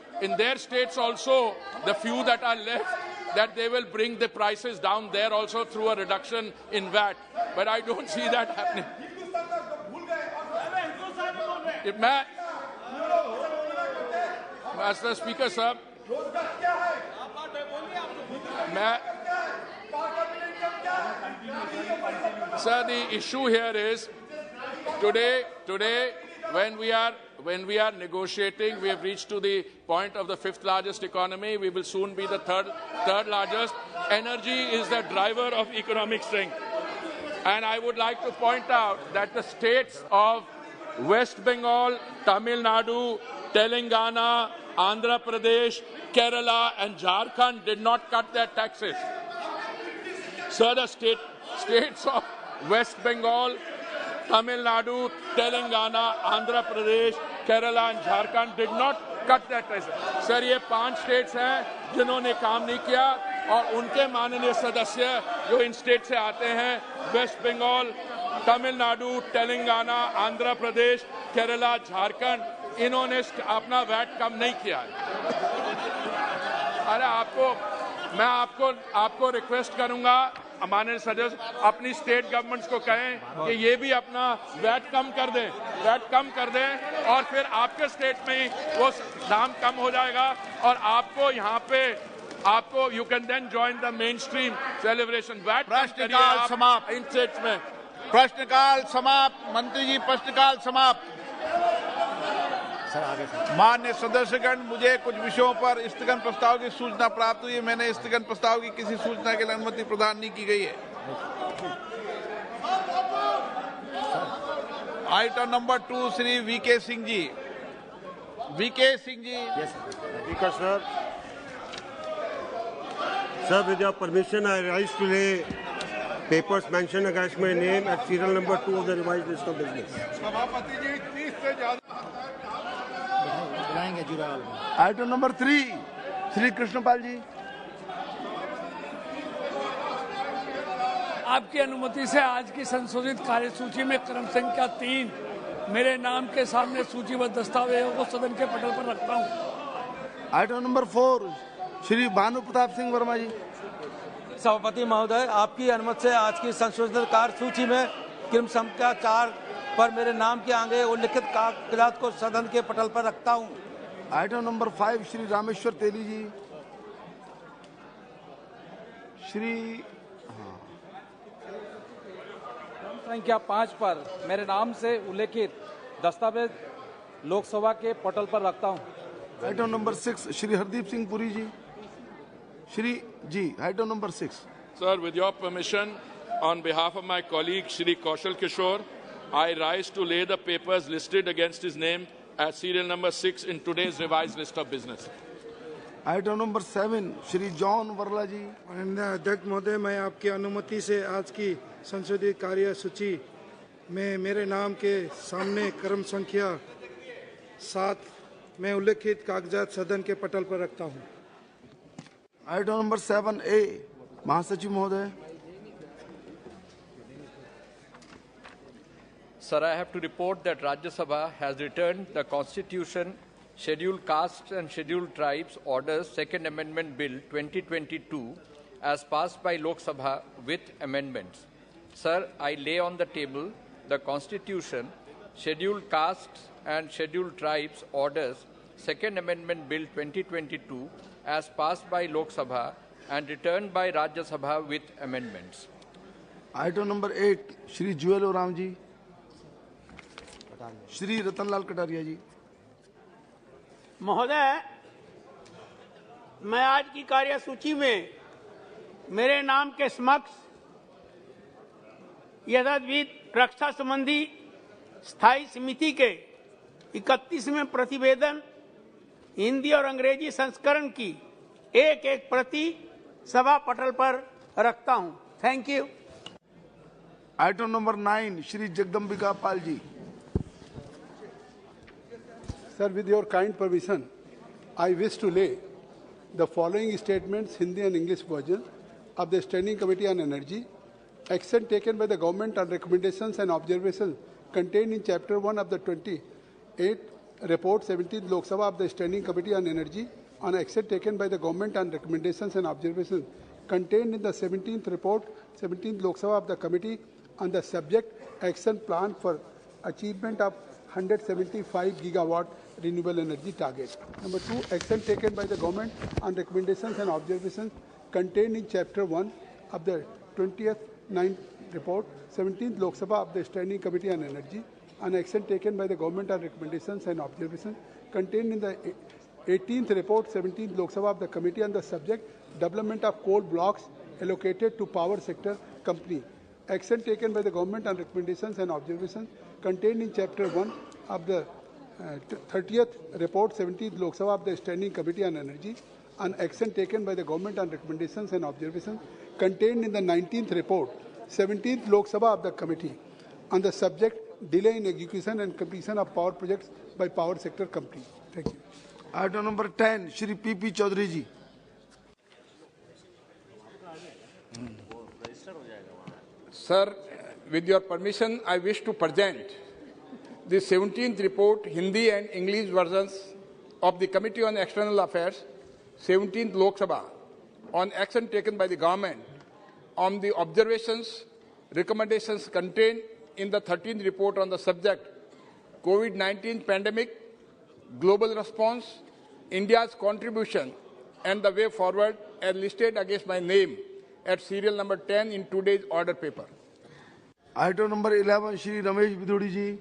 also, the few that are left, that they will bring the prices down there also through a reduction in VAT. But I don't see that happening. Mr. Speaker, sir, sir, the issue here is today when we are negotiating, we have reached to the point of the 5th largest economy. We will soon be the third largest. Energy is the driver of economic strength. And I would like to point out that the states of West Bengal, Tamil Nadu, Telangana, Andhra Pradesh, Kerala and Jharkhand did not cut their taxes. So the states of West Bengal, Tamil Nadu, Telangana, Andhra Pradesh, Kerala and Jharkhand did not cut their taxes. Sir, ये 5 states हैं जिन्होंने काम नहीं किया और उनके माननीय सदस्य जो इन स्टेट से आते हैं, वेस्ट बंगाल, तमिलनाडु, तेलंगाना, आंध्र प्रदेश, केरला, झारखंड, इन्होंने अपना वैट कम नहीं किया है. अरे मैं आपको रिक्वेस्ट करूंगा, माननीय सदस्य अपनी स्टेट गवर्नमेंट्स को कहें कि ये भी अपना वैट कम कर दें और फिर आपके स्टेट में ही वो दाम कम हो जाएगा और आपको यहाँ पे you can then join the mainstream celebration. Wait प्रश्नकाल समाप्त. इन स्टेट्स में प्रश्नकाल समाप्त. मंत्री जी प्रश्नकाल समाप्त. माननीय सदस्यगण, मुझे कुछ विषयों पर स्थगन प्रस्ताव की सूचना प्राप्त हुई है. मैंने स्थगन प्रस्ताव की किसी सूचना के लिए अनुमति प्रदान नहीं की गई है. Item number 2, Shri VK Singh ji. VK Singh ji. Sir, with your permission, I rise to lay papers mentioned against my name at serial number 2 of the revised list of business. Item number 3, Shri Krishnapal ji. आपकी अनुमति से आज की संशोधित कार्यसूची में क्रम संख्या 3 मेरे नाम के सामने सूचीबद्ध दस्तावेजों को सदन के पटल पर रखता हूं. आइटम नंबर 4, श्री भानु प्रताप सिंह वर्मा जी. सभापति महोदय, आपकी अनुमति से आज की संशोधित कार्यसूची में क्रम संख्या 4 पर मेरे नाम के आगे उल्लिखित कागजात को सदन के पटल पर रखता हूं। आइटम नंबर 5 श्री रामेश्वर तेली जी। श्री संख्या 5 पर मेरे नाम से उल्लेखित दस्तावेज लोकसभा के पटल पर रखता हूं। Item number 6 Shri Hardeep Singh Puri ji. Shri ji, item number 6। Sir, with your permission, on behalf of my colleague Shri Kaushal Kishore, I rise to lay the papers listed against his name as serial number 6 in today's revised list of business. Item number 7 Shri John Barla ji. माननीय अध्यक्ष महोदय, मैं आपकी अनुमति से आज की संशोधित कार्य सूची में मेरे नाम के सामने क्रम संख्या 7 में उल्लेखित कागजात सदन के पटल पर रखता हूं। आइटम नंबर 7A महासचिव महोदय। Sir, I have to report that Rajya Sabha has returned the Constitution, Scheduled Castes and Scheduled Tribes Orders Second Amendment Bill 2022 as passed by Lok Sabha with amendments. Sir, I lay on the table the Constitution, Scheduled Castes and Scheduled Tribes Orders Second Amendment Bill 2022 as passed by Lok Sabha and returned by Rajya Sabha with amendments. Item number 8 Shri Jual Oram ji. Shri Ratanlal Kataria ji. महोदय, मैं आज की कार्यसूची में मेरे नाम के समक्ष यथाविध रक्षा संबंधी स्थायी समिति के 31वें प्रतिवेदन हिंदी और अंग्रेजी संस्करण की एक प्रति सभा पटल पर रखता हूं। Thank you. Item number 9 Shri Jagdambika Pal ji. Sir, with your kind permission, I wish to lay the following statements, Hindi and English version, of the Standing Committee on Energy. Action taken by the government on recommendations and observations contained in Chapter 1 of the 28 Report 17th Lok Sabha of the Standing Committee on Energy on action taken by the government on recommendations and observations contained in the 17th Report 17th Lok Sabha of the Committee on the subject action plan for achievement of 175 gigawatt renewable energy target. Number 2, action taken by the government on recommendations and observations contained in Chapter 1 of the 20th 9th Report, 17th Lok Sabha of the Standing Committee on Energy, on action taken by the government on recommendations and observations contained in the 18th Report, 17th Lok Sabha of the Committee on the subject development of coal blocks allocated to power sector company. Action taken by the government on recommendations and observations contained in Chapter 1 of the 30th Report, 17th Lok Sabha of the Standing Committee on Energy, on action taken by the government on recommendations and observations contained in the 19th Report, 17th Lok Sabha of the Committee on the subject delay in execution and completion of power projects by power sector company. Thank you. Item number 10, Shri P.P. Chaudhary ji. Sir, with your permission, I wish to present the 17th report, Hindi and English versions of the Committee on External Affairs, 17th Lok Sabha, on action taken by the government on the observations, recommendations contained in the 13th report on the subject COVID-19 pandemic, global response, India's contribution and the way forward as listed against my name at serial number 10 in today's order paper. Item number 11, Shri Ramesh Bidodi ji.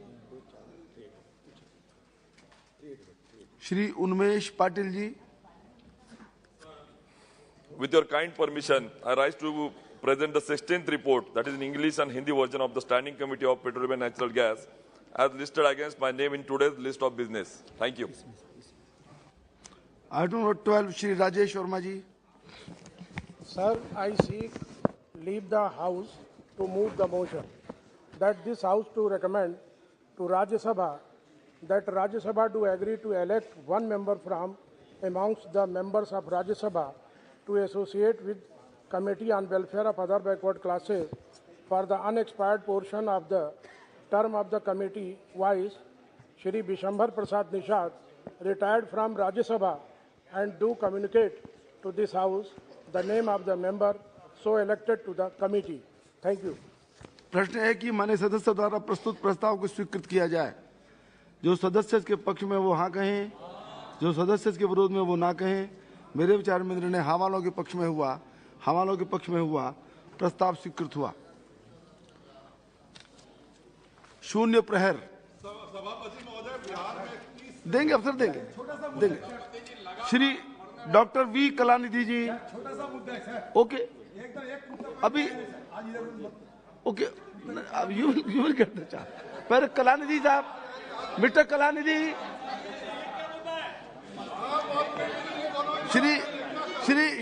Shri Unmesh Patil ji. With your kind permission, I rise to present the 16th report, that is in English and Hindi version of the Standing Committee of Petroleum and Natural Gas, as listed against my name in today's list of business. Thank you. Item number 12, Shri Rajesh Verma ji. Sir, I seek leave the House to move the motion that this House to recommend to Rajya Sabha that Rajya Sabha do agree to elect one member from amongst the members of Rajya Sabha to associate with Committee on Welfare of Other Backward Classes for the unexpired portion of the term of the committee vice Shri Bishambar Prasad Nishad, retired from Rajya Sabha, and do communicate to this House the name of the member so elected to the committee. Thank you. प्रश्न है कि माननीय सदस्य द्वारा प्रस्तुत प्रस्ताव को स्वीकृत किया जाए। जो सदस्य के पक्ष में वो हाँ कहें, जो सदस्य के विरोध में वो ना कहें। मेरे विचार में निर्णय हवालों के पक्ष में हुआ, हवालों के पक्ष में हुआ, प्रस्ताव स्वीकृत हुआ। शून्य प्रहर देंगे, अवसर देंगे। श्री डॉक्टर वी कलानिधि जी, ओके, अभी ओके, अब you will get the chance. पर कलानिधि साहब, मिस्टर कलानिधि,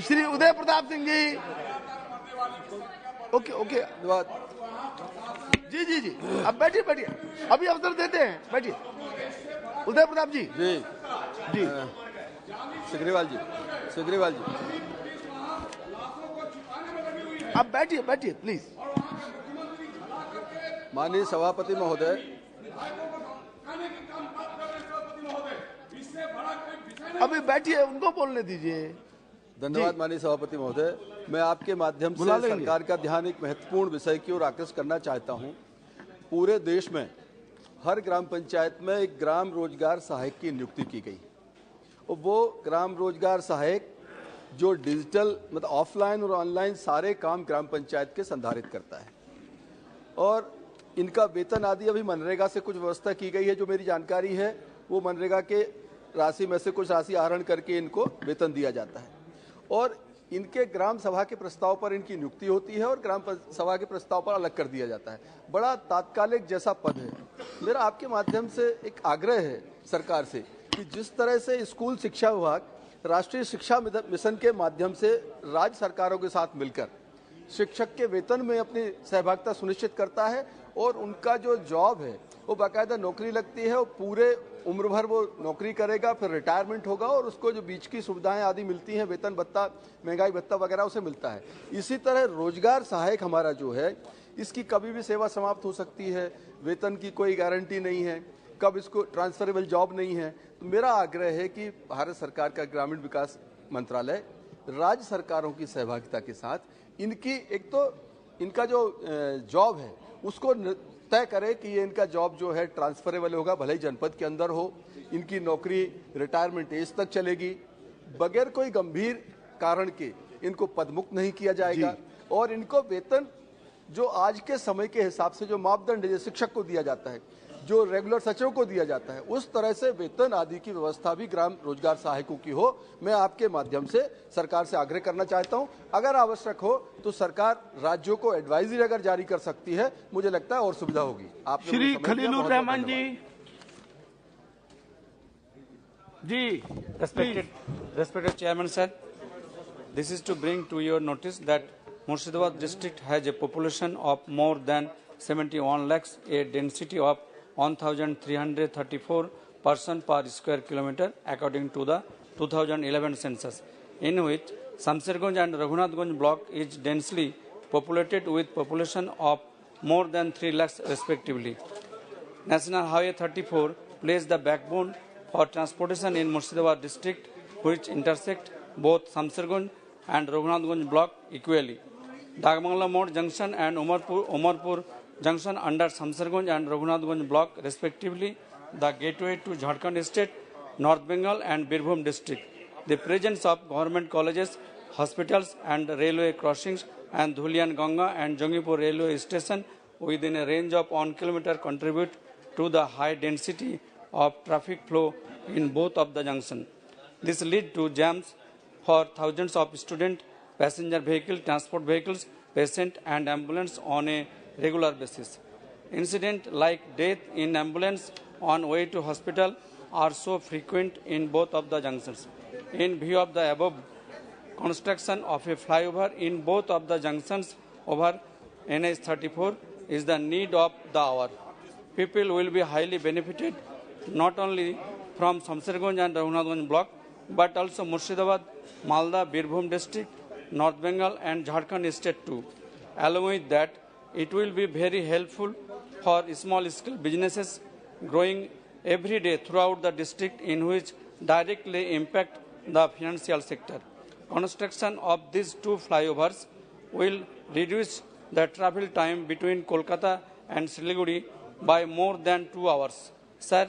श्री उदय प्रताप सिंह जी, ओके, जी, अब बैठिए, अभी अवसर देते हैं, बैठिए। उदय प्रताप जी, जी, सिग्रीवाल जी, अब बैठिए प्लीज। माननीय सभापति महोदय, अभी बैठिए, उनको बोलने दीजिए। धन्यवाद माननीय सभापति महोदय। मैं आपके माध्यम से सरकार का ध्यान एक महत्वपूर्ण विषय की ओर आकर्षित करना चाहता हूं। पूरे देश में हर ग्राम पंचायत में एक ग्राम रोजगार सहायक की नियुक्ति की गई और वो ग्राम रोजगार सहायक जो डिजिटल मतलब ऑफलाइन और ऑनलाइन सारे काम ग्राम पंचायत के संधारित करता है और इनका वेतन आदि अभी मनरेगा से कुछ व्यवस्था की गई है। जो मेरी जानकारी है वो मनरेगा के राशि में से कुछ राशि आहरण करके इनको वेतन दिया जाता है और इनके ग्राम सभा के प्रस्ताव पर इनकी नियुक्ति होती है और ग्राम सभा के प्रस्ताव पर अलग कर दिया जाता है। बड़ा तात्कालिक जैसा पद है। मेरा आपके माध्यम से एक आग्रह है सरकार से कि जिस तरह से स्कूल शिक्षा विभाग राष्ट्रीय शिक्षा मिशन के माध्यम से राज्य सरकारों के साथ मिलकर शिक्षक के वेतन में अपनी सहभागिता सुनिश्चित करता है और उनका जो जॉब है वो बाकायदा नौकरी लगती है और पूरे उम्र भर वो नौकरी करेगा, फिर रिटायरमेंट होगा और उसको जो बीच की सुविधाएं आदि मिलती हैं, वेतन भत्ता, महंगाई भत्ता वगैरह उसे मिलता है। इसी तरह रोजगार सहायक हमारा जो है इसकी कभी भी सेवा समाप्त हो सकती है, वेतन की कोई गारंटी नहीं है, कब इसको ट्रांसफरेबल जॉब नहीं है। तो मेरा आग्रह है कि भारत सरकार का ग्रामीण विकास मंत्रालय राज्य सरकारों की सहभागिता के साथ इनकी एक तो इनका जो जॉब है उसको तय करे कि ये इनका जॉब जो है ट्रांसफरेबल होगा, भले ही जनपद के अंदर हो, इनकी नौकरी रिटायरमेंट एज तक चलेगी, बगैर कोई गंभीर कारण के इनको पदमुक्त नहीं किया जाएगा और इनको वेतन जो आज के समय के हिसाब से जो मापदंड है शिक्षक को दिया जाता है, जो रेगुलर सचिव को दिया जाता है, उस तरह से वेतन आदि की व्यवस्था भी ग्राम रोजगार सहायकों की हो। मैं आपके माध्यम से सरकार से आग्रह करना चाहता हूं, अगर आवश्यक हो तो सरकार राज्यों को एडवाइजरी अगर जारी कर सकती है, मुझे लगता है और सुविधा होगी। आप श्री खलीलुर रहमान जी, Respected Chairman sir, this is to bring to your notice that Murshidabad district has a population of more than 71 lakhs, a density of 1,334 person per square kilometer according to the 2011 census, in which Samsirganj and Raghunathganj block is densely populated with population of more than 3 lakhs respectively. National Highway 34 plays the backbone for transportation in Murshidabad district, which intersect both Samsirganj and Raghunathganj block equally. Dagmangla Mode Junction and Umarpur Junction under Samsirganj and Raghunathganj block respectively, the gateway to Jharkhand state, North Bengal and Birbhum district. The presence of government colleges, hospitals and railway crossings and Dhulian Ganga and Jangipur railway station within a range of 1 kilometer contribute to the high density of traffic flow in both of the junctions. This leads to jams for thousands of student, passenger vehicle, transport vehicles, patient and ambulance on a regular basis. Incidents like death in ambulance on way to hospital are so frequent in both of the junctions. In view of the above, construction of a flyover in both of the junctions over NH 34 is the need of the hour. People will be highly benefited not only from Samsirganj and Raghunathganj block, but also Murshidabad, Malda, Birbhum district, North Bengal and Jharkhand state too. Along with that, it will be very helpful for small scale businesses growing every day throughout the district, in which directly impact the financial sector. construction of these two flyovers will reduce the travel time between Kolkata and Siliguri by more than 2 hours. Sir,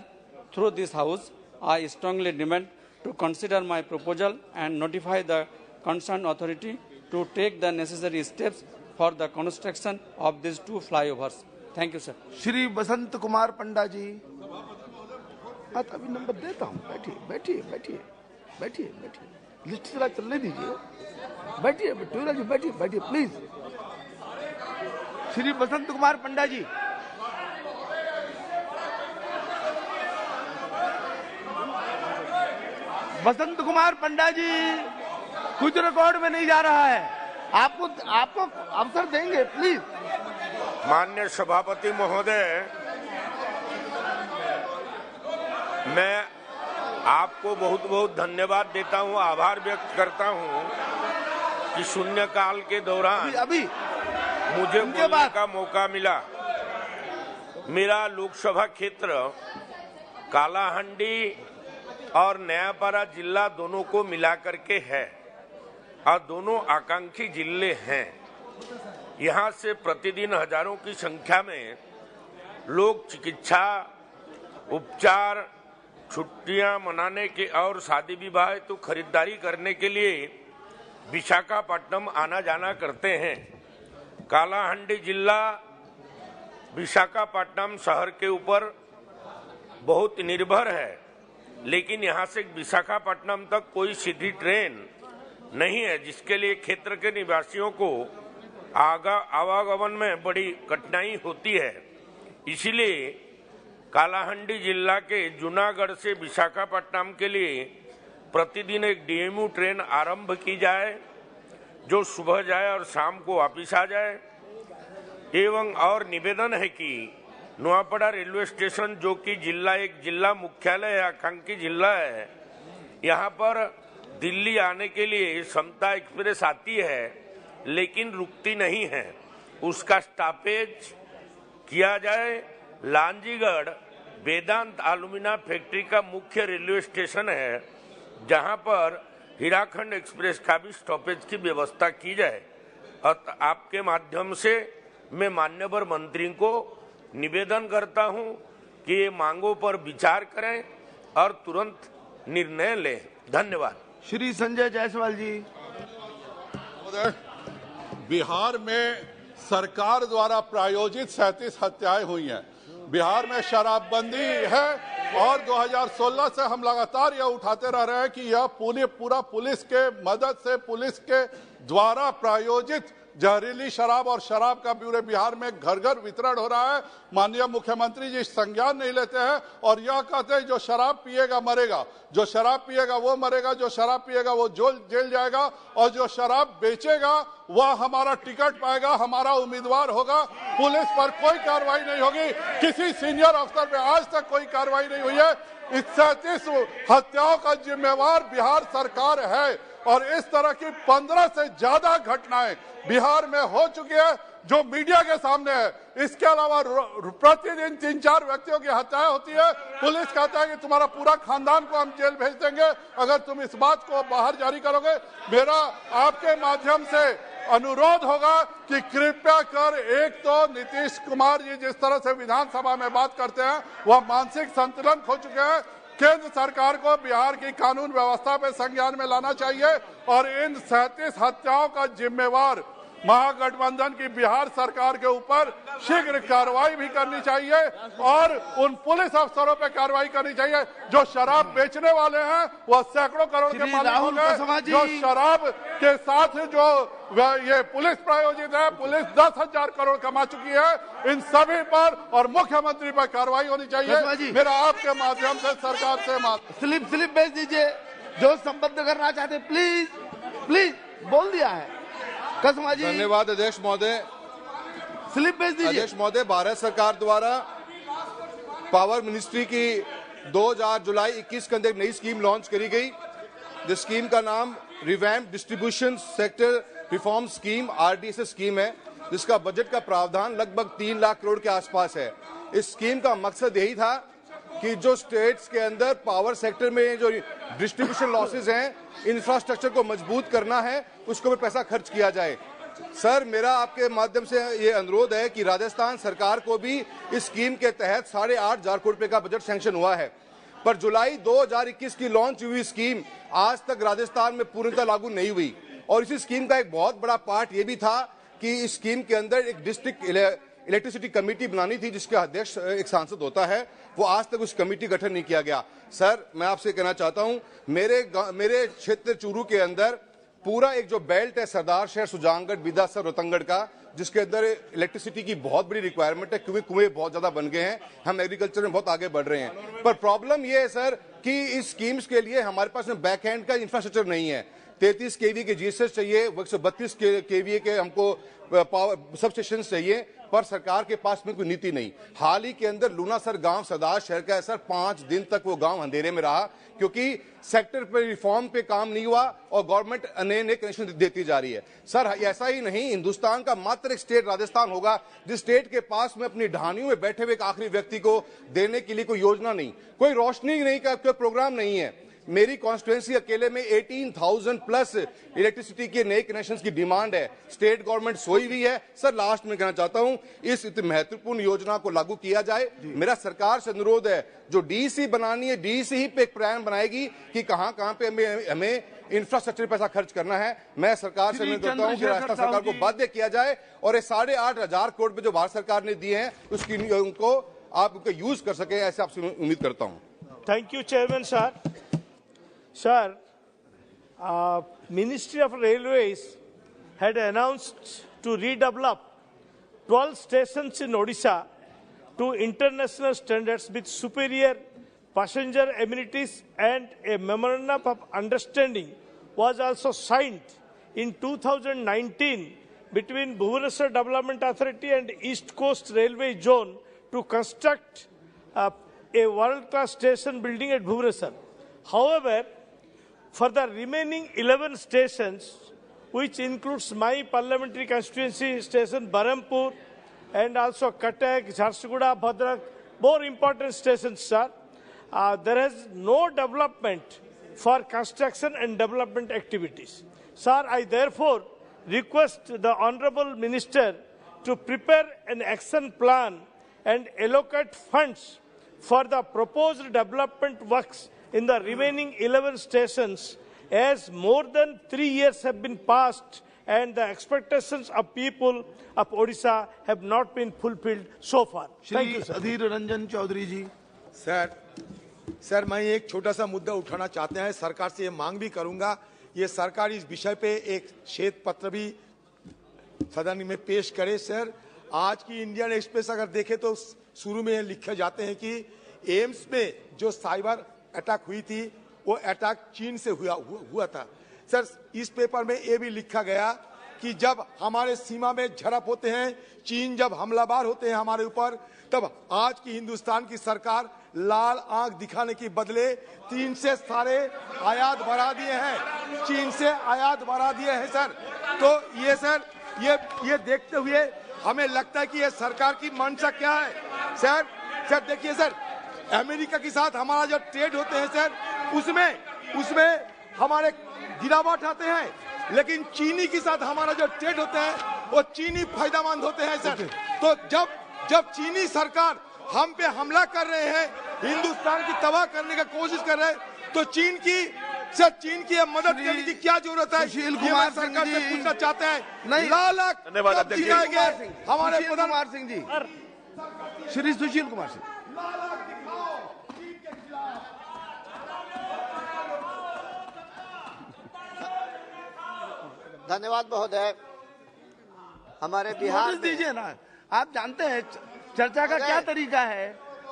through this House, I strongly demand to consider my proposal and notify the concerned authority to take the necessary steps for the construction of these two flyovers. Thank you, sir. Shri Basant Kumar पंडा जी, अभी number देता हूँ, बैठिए बैठिए बैठिए बैठिए बैठिए, list जरा चलने दीजिए, बैठिए टूरा जी, बैठिए बैठिए प्लीज। श्री बसंत कुमार पंडा जी, बसंत कुमार पंडा जी, कुछ रिकॉर्ड में नहीं जा रहा है, आपको अवसर देंगे प्लीज। माननीय सभापति महोदय, मैं आपको बहुत बहुत धन्यवाद देता हूं, आभार व्यक्त करता हूं कि शून्यकाल के दौरान अभी मुझे बोलने का मौका मिला। मेरा लोकसभा क्षेत्र कालाहांडी और नयापारा जिला दोनों को मिलाकर के है और दोनों आकांक्षी जिले हैं। यहाँ से प्रतिदिन हजारों की संख्या में लोग चिकित्सा, उपचार, छुट्टियां मनाने के और शादी विवाह तो खरीदारी करने के लिए विशाखापट्टनम आना जाना करते हैं। कालाहांडी जिला विशाखापट्टनम शहर के ऊपर बहुत निर्भर है, लेकिन यहाँ से विशाखापट्टनम तक कोई सीधी ट्रेन नहीं है, जिसके लिए क्षेत्र के निवासियों को आवागमन में बड़ी कठिनाई होती है। इसीलिए कालाहांडी जिला के जूनागढ़ से विशाखापट्टनम के लिए प्रतिदिन एक डीएमयू ट्रेन आरंभ की जाए, जो सुबह जाए और शाम को वापिस आ जाए। एवं और निवेदन है कि नुआपड़ा रेलवे स्टेशन, जो कि एक जिला मुख्यालय है, आकांक्षी जिला है, यहाँ पर दिल्ली आने के लिए समता एक्सप्रेस आती है लेकिन रुकती नहीं है। उसका स्टॉपेज किया जाए। लांजीगढ़ वेदांत एल्यूमिना फैक्ट्री का मुख्य रेलवे स्टेशन है, जहां पर हीराखंड एक्सप्रेस का भी स्टॉपेज की व्यवस्था की जाए। और आपके माध्यम से मैं माननीय मंत्री को निवेदन करता हूं कि ये मांगों पर विचार करें और तुरंत निर्णय लें। धन्यवाद। श्री संजय जायसवाल जी। बिहार में सरकार द्वारा प्रायोजित 37 हत्याएं हुई हैं। बिहार में शराबबंदी है और 2016 से हम लगातार यह उठाते रह रहे हैं कि यह पूरा पुलिस के मदद से, पुलिस के द्वारा प्रायोजित जहरीली शराब और शराब का पूरे बिहार में घर घर वितरण हो रहा है। माननीय मुख्यमंत्री जी संज्ञान नहीं लेते हैं और यह कहते हैं जो शराब पिएगा मरेगा, जो शराब पिएगा वो मरेगा, जो शराब पिएगा वो जेल जाएगा और जो शराब बेचेगा वह हमारा टिकट पाएगा, हमारा उम्मीदवार होगा। पुलिस पर कोई कार्रवाई नहीं होगी, किसी सीनियर अफसर पे आज तक कोई कार्रवाई नहीं हुई है। इस 37 हत्याओं का जिम्मेवार बिहार सरकार है और इस तरह की 15 से ज्यादा घटनाएं बिहार में हो चुकी है जो मीडिया के सामने है। इसके अलावा प्रतिदिन 3-4 व्यक्तियों की हत्याएं होती है। पुलिस कहता है कि तुम्हारा पूरा खानदान को हम जेल भेज देंगे अगर तुम इस बात को बाहर जारी करोगे। मेरा आपके माध्यम से अनुरोध होगा कि कृपया कर, एक तो नीतीश कुमार जी जिस तरह से विधानसभा में बात करते हैं वह मानसिक संतुलन खो चुके हैं। केंद्र सरकार को बिहार की कानून व्यवस्था पे संज्ञान में लाना चाहिए और इन 37 हत्याओं का जिम्मेवार महागठबंधन की बिहार सरकार के ऊपर शीघ्र कार्रवाई भी करनी चाहिए और उन पुलिस अफसरों पे कार्रवाई करनी चाहिए जो शराब बेचने वाले हैं। वह सैकड़ों करोड़ के मालिक हो गए। जो शराब के साथ जो ये पुलिस प्रायोजित है, पुलिस 10,000 करोड़ कमा चुकी है। इन सभी पर और मुख्यमंत्री पर कार्रवाई होनी चाहिए। मेरा आपके माध्यम से सरकार से स्लिप भेज दीजिए जो संबद्ध करना चाहते, प्लीज बोल दिया है। धन्यवाद अध्यक्ष महोदय। स्लिप भेज दीजिए। अध्यक्ष महोदय, भारत सरकार द्वारा पावर मिनिस्ट्री की 2000 जुलाई 21 के अंदर एक नई स्कीम लॉन्च करी गई। जिस स्कीम का नाम revamp distribution sector reform scheme RDSS scheme है, जिसका बजट का प्रावधान लगभग 3 लाख करोड़ के आसपास है। इस स्कीम का मकसद यही था कि जो स्टेट्स के अंदर पावर सेक्टर में जो डिस्ट्रीब्यूशन लॉसेज हैं, इंफ्रास्ट्रक्चर को मजबूत करना है, उसको भी पैसा खर्च किया जाए। सर, मेरा आपके माध्यम से ये अनुरोध है कि राजस्थान सरकार को भी इस स्कीम के तहत 8,500 करोड़ रुपए का बजट सैंक्शन हुआ है, पर जुलाई 2021 की लॉन्च हुई स्कीम आज तक राजस्थान में पूर्णतः लागू नहीं हुई। और इसी स्कीम का एक बहुत बड़ा पार्ट ये भी था कि इस स्कीम के अंदर एक डिस्ट्रिक्ट इलेक्ट्रिसिटी कमेटी बनानी थी, जिसका अध्यक्ष एक सांसद होता है, वो आज तक उस कमेटी गठन नहीं किया गया। सर, मैं आपसे कहना चाहता हूं, मेरे क्षेत्र चूरू के अंदर पूरा एक जो बेल्ट है सरदार शहर, सुजानगढ़, बिदासर, रोहतंगगढ़ का, जिसके अंदर इलेक्ट्रिसिटी की बहुत बड़ी रिक्वायरमेंट है, क्योंकि कुएं बहुत ज्यादा बन गए हैं, हम एग्रीकल्चर में बहुत आगे बढ़ रहे हैं। पर प्रॉब्लम यह है सर कि इस स्कीम्स के लिए हमारे पास में बैक एंड का इंफ्रास्ट्रक्चर नहीं है। 33 केवी के जीएसएस चाहिए, 132 केवी के हमको पावर सब स्टेशन चाहिए, पर सरकार के पास में कोई नीति नहीं। हाल ही के अंदर लूनासर गांव सरदार शहर का है सर, 5 दिन तक वो गांव अंधेरे में रहा, क्योंकि सेक्टर पे रिफॉर्म पे काम नहीं हुआ और गवर्नमेंट नए कनेक्शन देती जा रही है। सर, ऐसा ही नहीं, हिंदुस्तान का मात्र एक स्टेट राजस्थान होगा जिस स्टेट के पास में अपनी ढानियों में बैठे हुए एक आखिरी व्यक्ति को देने के लिए कोई योजना नहीं, कोई रोशनी नहीं का कोई प्रोग्राम नहीं है। मेरी कॉन्स्टिट्यूएंसी अकेले में 18,000 प्लस इलेक्ट्रिसिटी के नए कनेक्शंस की डिमांड है। स्टेट गवर्नमेंट सोई हुई है। सर, लास्ट में कहना चाहता हूं, इस महत्वपूर्ण योजना को लागू किया जाए। मेरा सरकार से अनुरोध है, जो डीसी बनानी है, डीसी ही पे एक प्लान बनाएगी कि कहां पे हमें इंफ्रास्ट्रक्चर पैसा खर्च करना है। मैं सरकार से अनुरोध करता हूं कि राजस्थान सरकार को बाध्य किया जाए और ये 8,500 करोड़ रुपए जो भारत सरकार ने दिए हैं उसकी उनको आप उनका यूज कर सके, ऐसे आपसे उम्मीद करता हूं। Thank you chairman sir. Sir, Ministry of Railways had announced to redevelop 12 stations in Odisha to international standards with superior passenger amenities, and a memorandum of understanding was also signed in 2019 between Bhubaneswar Development Authority and East Coast Railway Zone to construct a world-class station building at Bhubaneswar. However, for the remaining 11 stations, which includes my parliamentary constituency station Barampur and also Cuttack, Jharsuguda, Bhadrak, more important stations, sir, there is no development for construction and development activities. Sir, I therefore request the Honourable Minister to prepare an action plan and allocate funds for the proposed development works in the remaining 11 stations, as more than 3 years have been passed and the expectations of people of Odisha have not been fulfilled so far. Thank you, sir. Adhir Ranjan Chowdhury ji. Sir, मैं एक छोटा सा मुद्दा उठाना चाहते हैं, सरकार से ये मांग भी करूंगा, ये सरकार इस विषय पे एक श्वेत पत्र भी सदन में पेश करे। सर, आज की इंडियन एक्सप्रेस अगर देखें तो शुरू में लिखे जाते हैं कि एम्स में जो साइबर अटैक हुई थी वो अटैक चीन से हुआ था। सर, इस पेपर में ये भी लिखा गया कि जब हमारे सीमा में झड़प होते हैं, चीन जब हमलावर होते हैं हमारे ऊपर, तब आज की हिंदुस्तान की सरकार लाल आंख दिखाने के बदले चीन से सारे आयात बढ़ा दिए हैं, चीन से आयात बढ़ा दिए हैं सर। तो ये सर, ये देखते हुए हमें लगता है कि ये सरकार की मंशा क्या है। सर देखिए सर, अमेरिका के साथ हमारा जो ट्रेड होते हैं सर, उसमें हमारे गिरावट आते हैं, लेकिन चीनी के साथ हमारा जो ट्रेड होते हैं वो चीनी फायदेमंद होते हैं सर। तो जब चीनी सरकार हम पे हमला कर रहे हैं, हिंदुस्तान की तबाह करने का कोशिश कर रहे हैं, तो चीन की मदद करने की क्या जरूरत है? सुशील कुमार सरकार से पूछना चाहते हैं। नहीं, धन्यवाद हमारे सुशील कुमार सिंह जी, श्री सुशील कुमार सिंह। धन्यवाद महोदय। हमारे बिहार दीजिए ना, आप जानते हैं चर्चा का क्या तरीका है।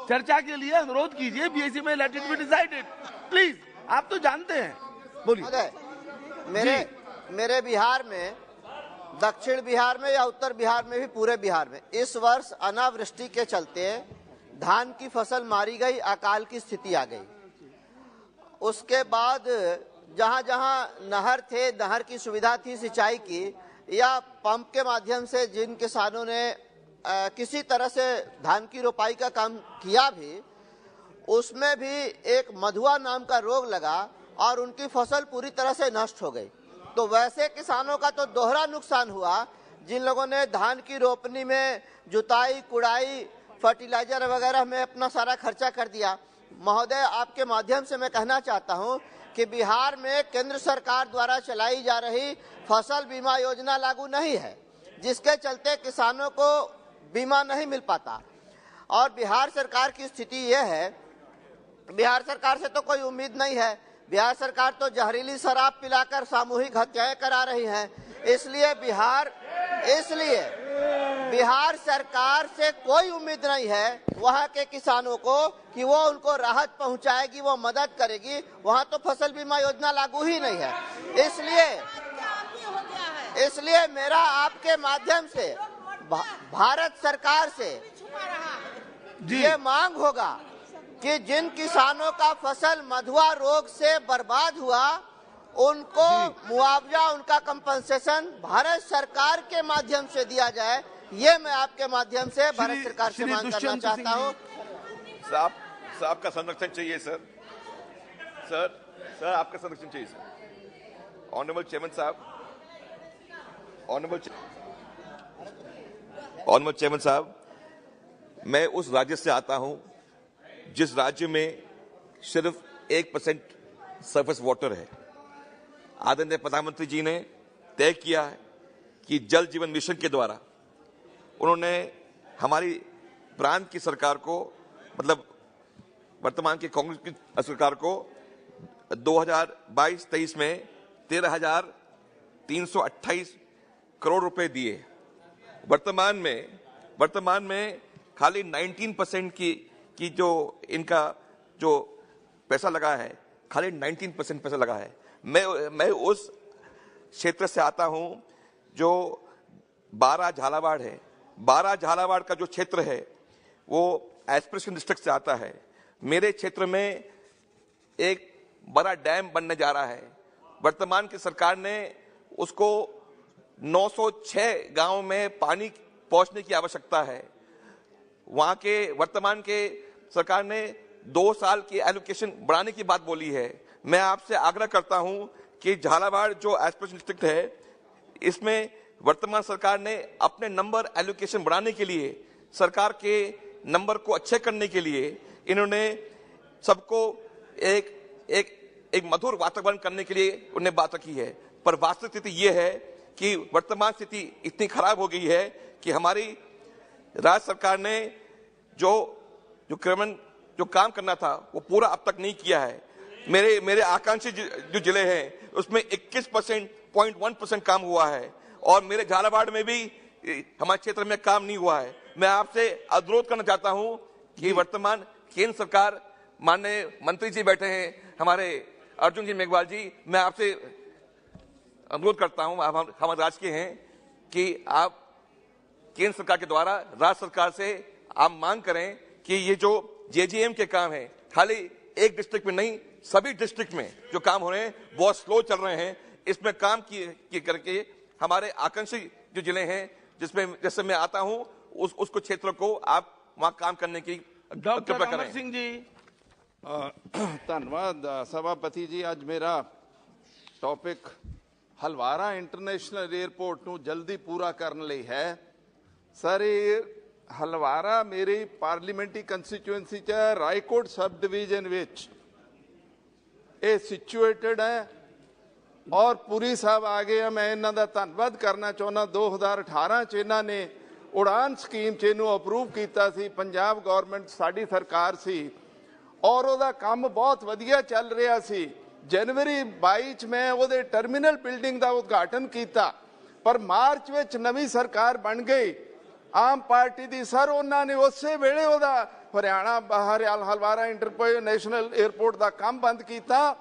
चर्चा के लिए अनुरोध कीजिए, बीएससी में let it be decided please. आप तो जानते हैं, बोलिए। मेरे बिहार में, दक्षिण बिहार में या उत्तर बिहार में भी, पूरे बिहार में इस वर्ष अनावृष्टि के चलते धान की फसल मारी गई, अकाल की स्थिति आ गई। उसके बाद जहां जहां नहर थे, नहर की सुविधा थी सिंचाई की, या पंप के माध्यम से जिन किसानों ने किसी तरह से धान की रोपाई का काम किया भी, उसमें भी एक मधुआ नाम का रोग लगा और उनकी फसल पूरी तरह से नष्ट हो गई। तो वैसे किसानों का तो दोहरा नुकसान हुआ, जिन लोगों ने धान की रोपनी में जुताई, कुड़ाई, फर्टिलाइजर वगैरह में अपना सारा खर्चा कर दिया। महोदय, आपके माध्यम से मैं कहना चाहता हूं कि बिहार में केंद्र सरकार द्वारा चलाई जा रही फसल बीमा योजना लागू नहीं है, जिसके चलते किसानों को बीमा नहीं मिल पाता। और बिहार सरकार की स्थिति यह है, बिहार सरकार से तो कोई उम्मीद नहीं है। बिहार सरकार तो जहरीली शराब पिलाकर सामूहिक हत्याएं करा रही है। इसलिए बिहार सरकार से कोई उम्मीद नहीं है वहां के किसानों को कि वो उनको राहत पहुंचाएगी, वो मदद करेगी। वहां तो फसल बीमा योजना लागू ही नहीं है। इसलिए मेरा आपके माध्यम से भारत सरकार से ये मांग होगा कि जिन किसानों का फसल मधुआ रोग से बर्बाद हुआ, उनको मुआवजा, उनका कंपनसेशन भारत सरकार के माध्यम से दिया जाए। ये मैं आपके माध्यम से भारत सरकार से मांग करना चाहता हूँ। साहब का संरक्षण चाहिए सर। सर आपका संरक्षण चाहिए सर। ऑनरेबल चेयरमैन साहब, ऑनरेबल चेयरमैन साहब, मैं उस राज्य से आता हूं जिस राज्य में सिर्फ 1% सरफेस वाटर है। आदरणीय प्रधानमंत्री जी ने तय किया है कि जल जीवन मिशन के द्वारा उन्होंने हमारी प्रांत की सरकार को, मतलब वर्तमान की कांग्रेस की सरकार को 2022-23 में 13,328 करोड़ रुपए दिए। वर्तमान में खाली 19% की जो इनका जो पैसा लगा है, खाली 19% पैसा लगा है। मैं उस क्षेत्र से आता हूं जो 12 झालावाड़ है। 12 झालावाड़ का जो क्षेत्र है वो एस्पिरेशन डिस्ट्रिक्ट से आता है। मेरे क्षेत्र में एक बड़ा डैम बनने जा रहा है। वर्तमान की सरकार ने उसको 906 गांव में पानी पहुंचने की आवश्यकता है। वहां के वर्तमान के सरकार ने 2 साल की एलोकेशन बढ़ाने की बात बोली है। मैं आपसे आग्रह करता हूं कि झालावाड़ जो एस्पिरेशन डिस्ट्रिक्ट है, इसमें वर्तमान सरकार ने अपने नंबर एलोकेशन बढ़ाने के लिए, सरकार के नंबर को अच्छे करने के लिए, इन्होंने सबको एक मधुर वातावरण करने के लिए उन्हें बात रखी है। पर वास्तविक स्थिति यह है कि वर्तमान स्थिति इतनी खराब हो गई है कि हमारी राज्य सरकार ने जो काम करना था वो पूरा अब तक नहीं किया है। मेरे आकांक्षी जो जिले हैं उसमें 21.1% काम हुआ है और मेरे झालावाड़ में भी हमारे क्षेत्र में काम नहीं हुआ है। मैं आपसे अनुरोध करना चाहता हूं कि वर्तमान केंद्र सरकार, माननीय मंत्री जी बैठे हैं हमारे अर्जुन जी मेघवाल जी, मैं आपसे अनुरोध करता हूं, आप हमारे राज्य के हैं, कि आप केंद्र सरकार के द्वारा राज्य सरकार से आप मांग करें कि ये जो जेजीएम के काम है, खाली एक डिस्ट्रिक्ट में नहीं, सभी डिस्ट्रिक्ट में जो काम हो रहे हैं बहुत स्लो चल रहे हैं। इसमें काम किए करके हमारे आकांक्षी जो जिले हैं जैसे मैं आता हूं उसको क्षेत्र को आप वहां काम करने की डॉक्टर अमर सिंह जी। धन्यवाद सभापति जी। आज मेरा टॉपिक हलवारा इंटरनेशनल एयरपोर्ट ਨੂੰ जल्दी पूरा करने ਲਈ है। सर हलवारा मेरी पार्लीमेंट्री कंस्टिट्यूएंसी च रायकोट सब डिवीजन विच ये सिचुएटेड है और पूरी साहब आ गए। मैं इन्हों का धन्यवाद करना चाहना। 2018 च इन्हों ने उड़ान स्कीम च इनू अप्रूव किया सी, पंजाब गौरमेंट साड़ी सरकार सी और ਉਹਦਾ काम बहुत वधिया चल रहा सी। जनवरी 22 च मैं ਉਹਦੇ टर्मिनल बिल्डिंग का उद्घाटन किया, पर मार्च ਵਿੱਚ नवी सरकार बन गई आम पार्टी की। सर उन्होंने उस वेले ਉਹਦਾ हरियाणा बाहर हलवारा इंटरनेशनल एयरपोर्ट का काम बंद किया।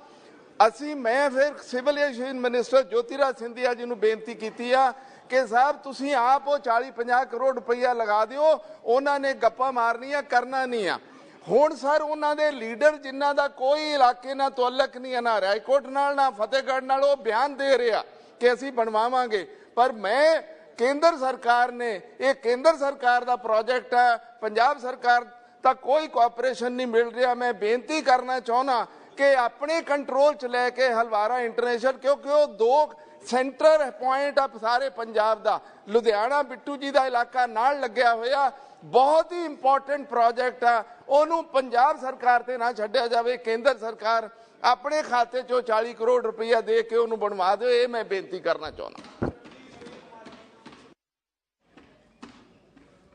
मैं फिर civil aviation minister Jyotiraditya Scindia ji को बेनती की कि साहब तुसी आप 40-50 करोड़ रुपया लगा दिओ, उन्होंने गप्पा मारनिया करना नहीं आ। हुण सर उन्होंने लीडर जिन्हों का कोई इलाके ना तअल्लक नहीं है, ना रायकोट नाल ना फतेहगढ़ नाल, वो बयान दे रहा कि असीं बनवावांगे। पर मैं केंद्र सरकार ने, ये केंद्र सरकार का प्रोजेक्ट है, पंजाब सरकार का कोई कोऑपरेशन नहीं मिल रहा। मैं बेनती करना चाहना कि अपने कंट्रोल च लैके हलवारा इंटरनेशनल, क्योंकि वो 2 सेंटर पॉइंट आ सारे पंजाब दा, लुधियाना बिट्टू जी का इलाका नाल लग्या होया, बहुत ही इंपॉर्टेंट प्रोजेक्ट आ, ओनू पंजाब सरकार ते ना छड्डिया जावे, केंद्र सरकार अपने खाते चो 40 करोड़ रुपया दे के ओनू बनवा दो, ये मैं बेनती करना चाहना।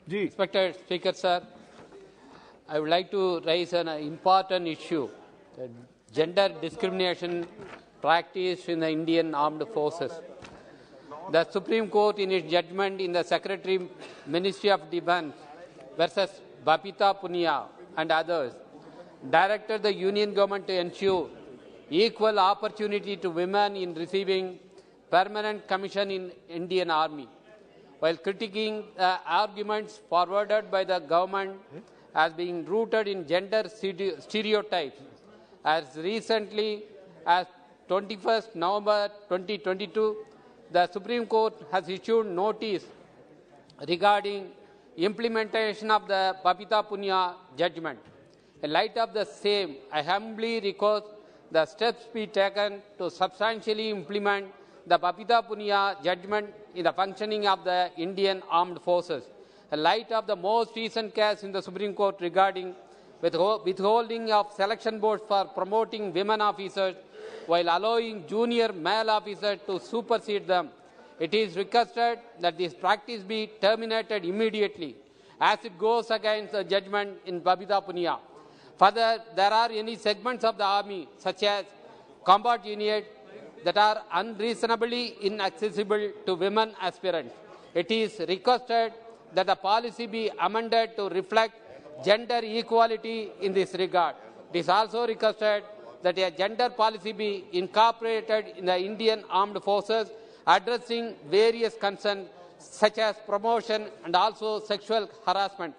Respected Speaker, sir, I would like to raise an important issue, gender discrimination practiced in the Indian Armed Forces. The Supreme Court, in its judgment in the Secretary Ministry of Defence versus Babita Punia and others, directed the Union government to ensure equal opportunity to women in receiving permanent commission in Indian Army. While critiquing arguments forwarded by the government as being rooted in gender stereotypes, as recently as 21st November 2022, the Supreme Court has issued notice regarding implementation of the Babita Punia judgment. In light of the same, I humbly request the steps be taken to substantially implement the Babita Punia judgment in the functioning of the Indian Armed Forces. In light of the most recent case in the Supreme Court regarding withholding of selection boards for promoting women officers while allowing junior male officers to supersede them, it is requested that this practice be terminated immediately, as it goes against the judgment in Babita Punia. Further, there are any segments of the Army, such as combat units, that are unreasonably inaccessible to women aspirants. It is requested that the policy be amended to reflect gender equality in this regard. It is also requested that a gender policy be incorporated in the Indian Armed Forces, addressing various concerns such as promotion and also sexual harassment.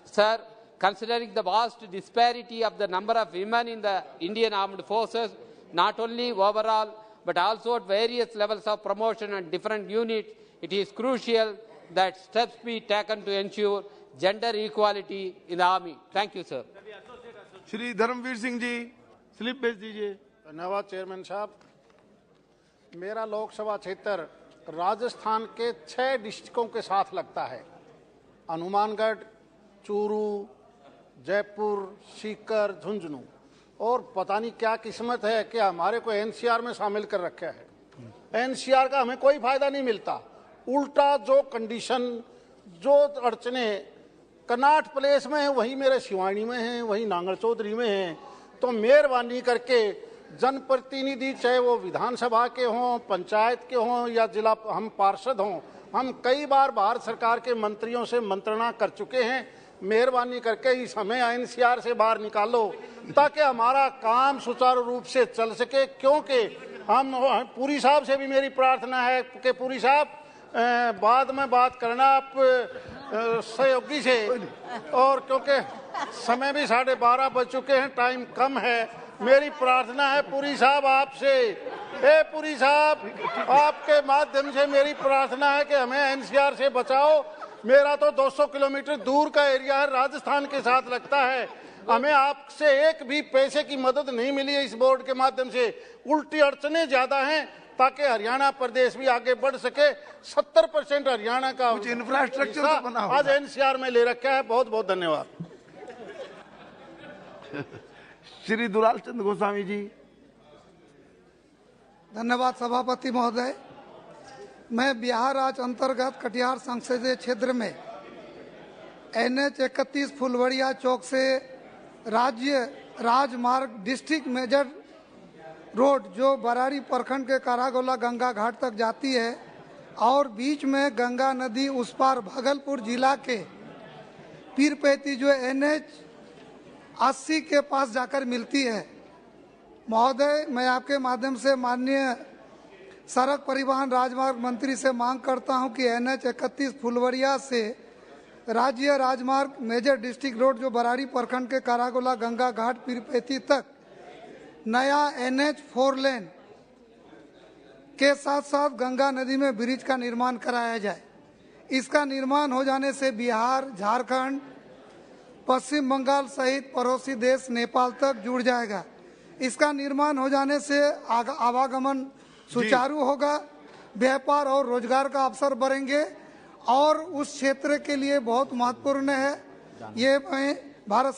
Sir, considering the vast disparity of the number of women in the Indian Armed Forces, not only overall but also at various levels of promotion and different units, it is crucial that steps be taken to ensure gender equality in the Army. Thank you, sir. Shri Dharmvir Singh ji, slip भेज दीजिए। धन्यवाद chairman साहब। मेरा लोकसभा क्षेत्र राजस्थान के 6 डिस्ट्रिक्टों के साथ लगता है, हनुमानगढ़, चूरू, जयपुर, सीकर, झुंझुनू, और पता नहीं क्या किस्मत है कि हमारे को एनसीआर में शामिल कर रखा है। एनसीआर का हमें कोई फायदा नहीं मिलता, उल्टा जो कंडीशन, जो अड़चने कनाट प्लेस में है वही मेरे सिवानी में है, वही नांगल चौधरी में है। तो मेहरबानी करके जनप्रतिनिधि, चाहे वो विधानसभा के हों, पंचायत के हों या जिला हम पार्षद हों, हम कई बार भारत सरकार के मंत्रियों से मंत्रणा कर चुके हैं। मेहरबानी करके इस हमें एनसीआर से बाहर निकालो ताकि हमारा काम सुचारू रूप से चल सके। क्योंकि हम पुरी साहब से भी मेरी प्रार्थना है कि पुरी साहब बाद में बात करना आप सहयोगी से, और क्योंकि समय भी 12:30 बज चुके हैं, टाइम कम है। मेरी प्रार्थना है पुरी साहब आपसे, पुरी साहब आपके माध्यम से मेरी प्रार्थना है कि हमें एनसीआर से बचाओ। मेरा तो 200 किलोमीटर दूर का एरिया है, राजस्थान के साथ लगता है। हमें आपसे एक भी पैसे की मदद नहीं मिली है इस बोर्ड के माध्यम से। उल्टी अड़चने ज्यादा हैं ताकि हरियाणा प्रदेश भी आगे बढ़ सके। 70% हरियाणा का कुछ इंफ्रास्ट्रक्चर बना होगा। आज एनसीआर में ले रखा है। बहुत बहुत धन्यवाद। श्री दुलाल चंद गोस्वामी जी। धन्यवाद सभापति महोदय। मैं बिहार राज्य अंतर्गत कटिहार संसदीय क्षेत्र में NH 31 फुलवड़िया चौक से राज्य राजमार्ग डिस्ट्रिक्ट मेजर रोड जो बराड़ी प्रखंड के कारागोला गंगा घाट तक जाती है और बीच में गंगा नदी उस पार भागलपुर जिला के पीरपैती जो NH 80 के पास जाकर मिलती है। महोदय, मैं आपके माध्यम से माननीय सड़क परिवहन राजमार्ग मंत्री से मांग करता हूं कि NH 31 फुलवड़िया से राज्य राजमार्ग मेजर डिस्ट्रिक्ट रोड जो बराड़ी प्रखंड के कारागोला गंगा घाट पीरपैती तक नया NH 4 लेन के साथ साथ गंगा नदी में ब्रिज का निर्माण कराया जाए। इसका निर्माण हो जाने से बिहार, झारखंड, पश्चिम बंगाल सहित पड़ोसी देश नेपाल तक जुड़ जाएगा। इसका निर्माण हो जाने से आवागमन सुचारू होगा, व्यापार और रोजगार का अवसर बढ़ेंगे और उस क्षेत्र के लिए बहुत महत्वपूर्ण है। ये मैं भारत